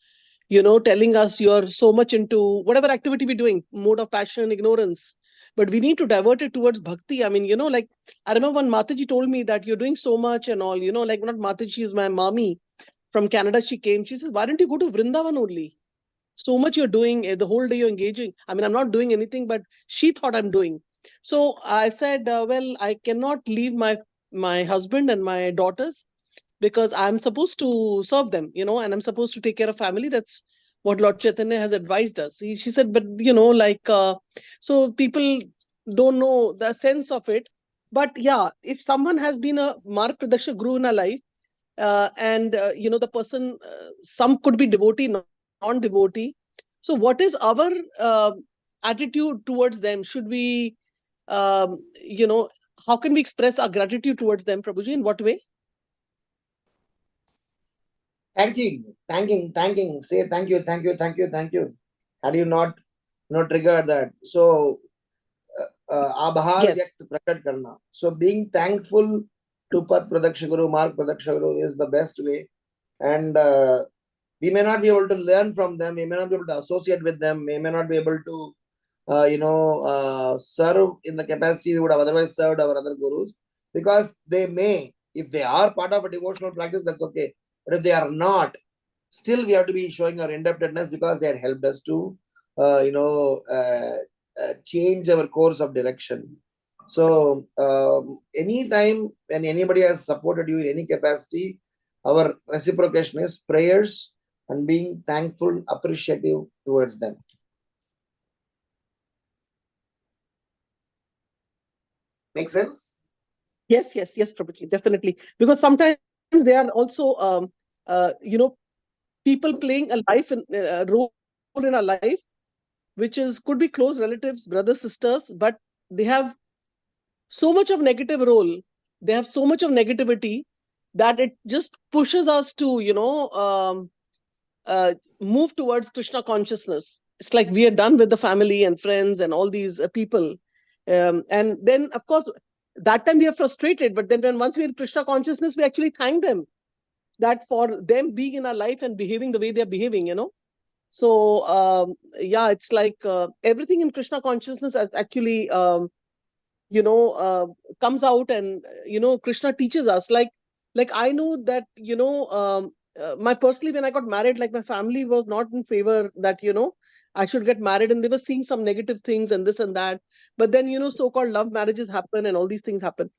Speaker 3: telling us you're so much into whatever activity we're doing, mode of passion, ignorance, but we need to divert it towards bhakti. I remember when Mataji told me that you're doing so much and all, not Mataji, is my mommy from Canada. She came, she says, why don't you go to Vrindavan only? So much you're doing, the whole day you're engaging. I'm not doing anything, but she thought I'm doing. So I said, well, I cannot leave my husband and my daughters, because I'm supposed to serve them, and I'm supposed to take care of family. That's what Lord Chaitanya has advised us. She said, but so people don't know the sense of it. But yeah, if someone has been a Mark Pradarshak Guru in our life, and the person, some could be devotee, non-devotee. So what is our attitude towards them? Should we, how can we express our gratitude towards them, Prabhuji? In what way?
Speaker 1: Thanking. Say thank you. Had you not, triggered that? So, Abhar
Speaker 3: Yes.
Speaker 1: Vyakt Prakat Karna. So, being thankful to Pat Pradaksha Guru, Marg Pradaksha Guru is the best way. And we may not be able to learn from them, we may not be able to associate with them, we may not be able to serve in the capacity we would have otherwise served our other gurus, because they may, if they are part of a devotional practice, that's okay. But if they are not, still we have to be showing our indebtedness, because they had helped us to change our course of direction. So anytime when anybody has supported you in any capacity, our reciprocation is prayers and being thankful, appreciative towards them. Make sense?
Speaker 3: Yes, Prabhuji, definitely. Because sometimes they are also, people playing a role in our life, which could be close relatives, brothers, sisters, but they have so much of negative role. They have so much of negativity that it just pushes us to, move towards Krishna consciousness. It's like we are done with the family and friends and all these people. And then, of course, that time we are frustrated. But then when once we're in Krishna consciousness, we actually thank them that for them being in our life and behaving the way they're behaving, So, it's like everything in Krishna consciousness actually, comes out, and, Krishna teaches us. Like I know that, my personally, when I got married, like my family was not in favor that, I should get married, and they were seeing some negative things and this and that. But then, so-called love marriages happen and all these things happen.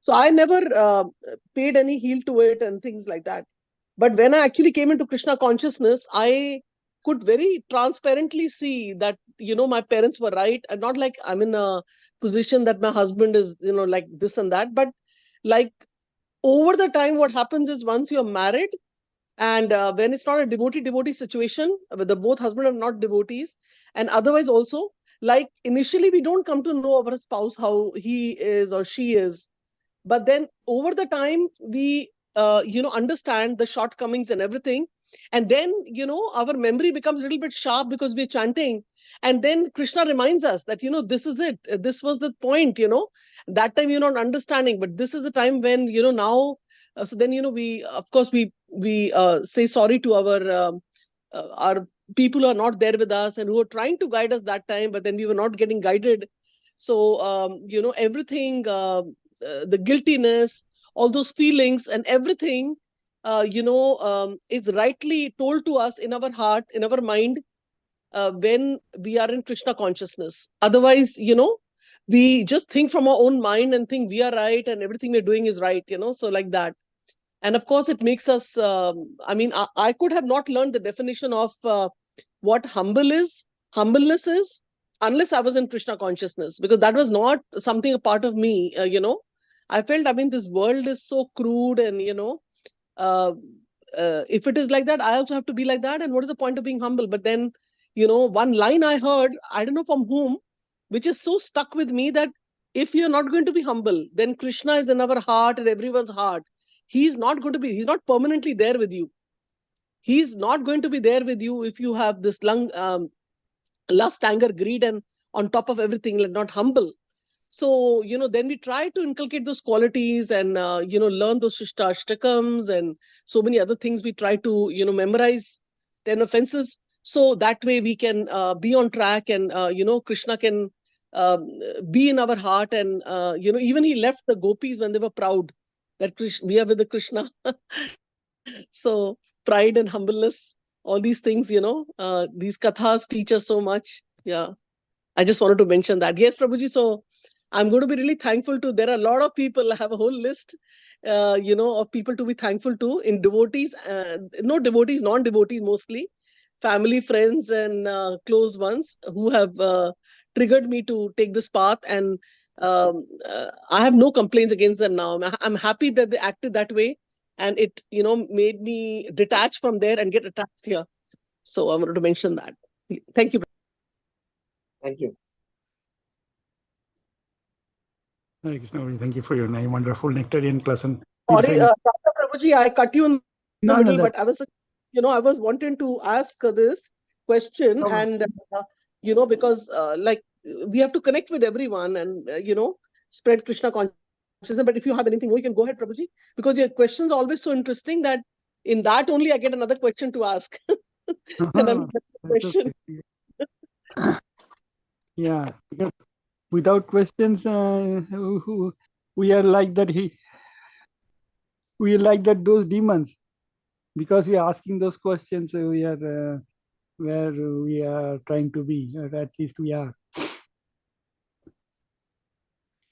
Speaker 3: So I never paid any heed to it and things like that. But when I actually came into Krishna consciousness, I could very transparently see that, my parents were right. And not like I'm in a position that my husband is, like this and that. But like over the time, what happens is once you're married, and when it's not a devotee situation, where the both husband are not devotees, and otherwise also, like initially we don't come to know our spouse, how he is or she is. But then over the time we understand the shortcomings and everything, and then our memory becomes a little bit sharp because we're chanting, and then Krishna reminds us that this is it, this was the point, that time you're not understanding, but this is the time when now. So then we, of course, we say sorry to our people who are not there with us and who are trying to guide us that time, but then we were not getting guided. So everything, the guiltiness, all those feelings and everything, is rightly told to us in our heart, in our mind, when we are in Krishna consciousness. Otherwise, we just think from our own mind and think we are right and everything we're doing is right, so like that. And of course, it makes us, I could have not learned the definition of what humbleness is, unless I was in Krishna consciousness, because that was not something a part of me, I felt, this world is so crude, and, uh, if it is like that, I also have to be like that. And what is the point of being humble? But then, one line I heard, I don't know from whom, which is so stuck with me, that if you're not going to be humble, then Krishna is in our heart and everyone's heart. He's not permanently there with you. He's not going to be there with you if you have this lust, anger, greed, and on top of everything, like not humble. So, then we try to inculcate those qualities and, learn those shishtastakams and so many other things. We try to, memorize 10 offenses. So that way we can be on track, and, Krishna can be in our heart. And, even he left the gopis when they were proud that we are with the Krishna. So pride and humbleness, all these things, these kathas teach us so much. Yeah. I just wanted to mention that. Yes, Prabhuji. So I'm going to be really thankful to. There are a lot of people. I have a whole list, of people to be thankful to in devotees, no devotees, non-devotees mostly, family, friends, and close ones who have triggered me to take this path. And I have no complaints against them now. I'm happy that they acted that way, and it, made me detach from there and get attached here. So I wanted to mention that. Thank you.
Speaker 1: Thank you.
Speaker 4: Hare Krishna, thank you for your wonderful nectarian class. And
Speaker 3: Sorry, Dr. Prabhuji, I cut you in the middle, but I was, I was wanting to ask this, question,
Speaker 1: No.
Speaker 3: and because like we have to connect with everyone and spread Krishna consciousness. But if you have anything more, you can go ahead, Prabhuji, because your questions are always so interesting that in that only I get another question to ask. And I'm
Speaker 4: That's
Speaker 3: question.
Speaker 4: okay. Yeah, because without questions, we are like that. We are like that. Those demons, because we are asking those questions. We are where we are trying to be, or at least we are.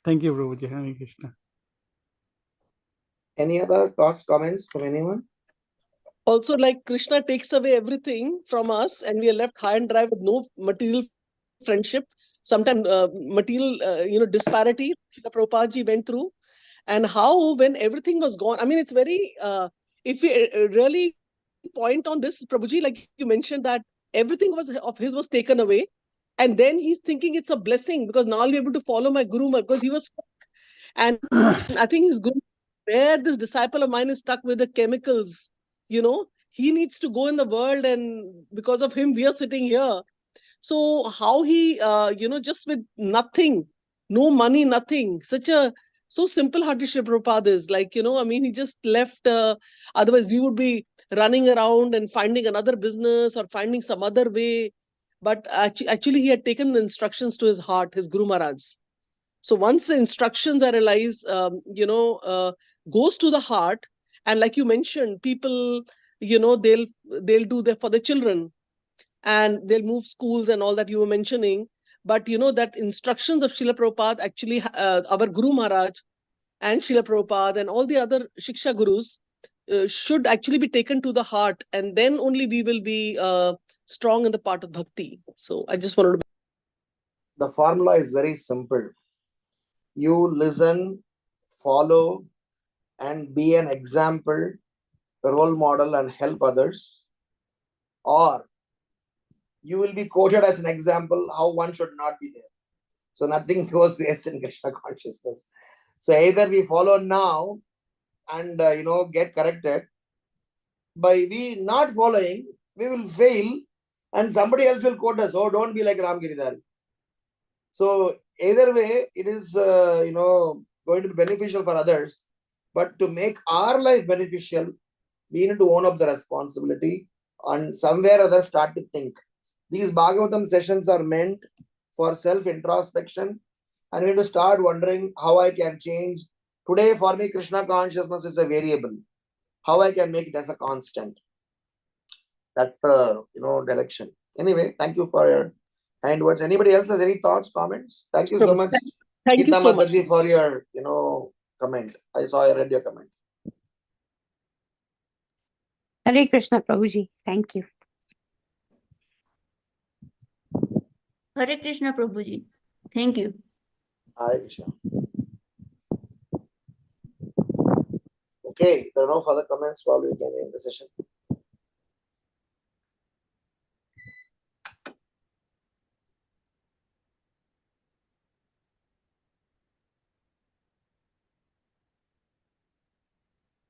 Speaker 4: Thank you, Prabhuji. Hare Krishna.
Speaker 1: Any other thoughts, comments from anyone?
Speaker 3: Also, like Krishna takes away everything from us, and we are left high and dry with no material friendship. Sometimes material, disparity. Srila Prabhupada ji went through, and how when everything was gone. I mean, it's very. If we really point on this, Prabhuji, like you mentioned that everything of his was taken away, and then he's thinking it's a blessing because now I'll be able to follow my guru, because he was stuck. And I think his guru, where this disciple of mine is stuck with the chemicals, he needs to go in the world, and because of him we are sitting here. So how he just with nothing, no money, nothing, so simple hearted Sri Prabhupada is, like, he just left, otherwise we would be running around and finding another business or finding some other way. But actually he had taken the instructions to his heart, his Guru Maharaj. So once the instructions are realized, goes to the heart, and like you mentioned, people, they'll do that for the children, and they'll move schools and all that you were mentioning. But that instructions of Srila Prabhupada, actually, our Guru Maharaj and Srila Prabhupada and all the other Shiksha Gurus should actually be taken to the heart, and then only we will be strong in the part of bhakti. So I just wanted to.
Speaker 1: The formula is very simple. You listen, follow, and be an example, a role model, and help others. Or you will be quoted as an example how one should not be there. So nothing goes waste in Krishna consciousness. So either we follow now and get corrected. By we not following, we will fail, and somebody else will quote us. Oh, don't be like Ram Giridhari. So either way, it is going to be beneficial for others. But to make our life beneficial, we need to own up the responsibility and somewhere or other start to think. These Bhagavatam sessions are meant for self-introspection, and we need to start wondering how I can change. Today, for me, Krishna consciousness is a variable. How I can make it as a constant. That's the direction. Anyway, thank you for your kind words. Anybody else has any thoughts, comments? Thank you so much.
Speaker 3: Thank you so much
Speaker 1: Mataji, for your comment. I read your comment.
Speaker 5: Hare Krishna, Prabhuji. Thank you.
Speaker 6: Hare Krishna, Prabhuji. Thank you.
Speaker 1: Hare Krishna. Okay, there are no further comments. Probably we can end the session.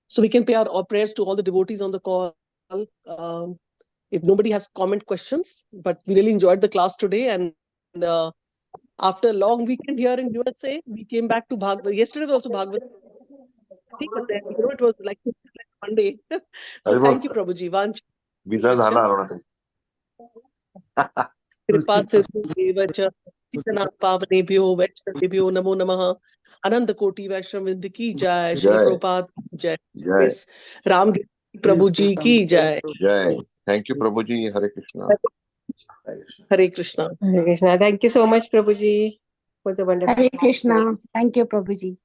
Speaker 3: So we can pay our prayers to all the devotees on the call. If nobody has comment questions, but we really enjoyed the class today, and after a long weekend here in USA, we came back to Bhagavatam. Yesterday was also Bhagavatam, but then it was like Monday. So thank you, Prabhuji. Vanch. Kripa Sindhu Ch Sitana Pavanebhyo Vaishnavebhyo Namo Namah. Ananda Koti Vaishnav ki jai. Srila Prabhupada jai. Yes. Ram Prabhuji ki jai.
Speaker 7: Jai. Thank you, Prabhuji. Hare Krishna.
Speaker 3: Hare Krishna.
Speaker 8: Hare Krishna. Thank you so much, Prabhuji, for the wonderful.
Speaker 5: Hare Krishna. Thank you, Prabhuji.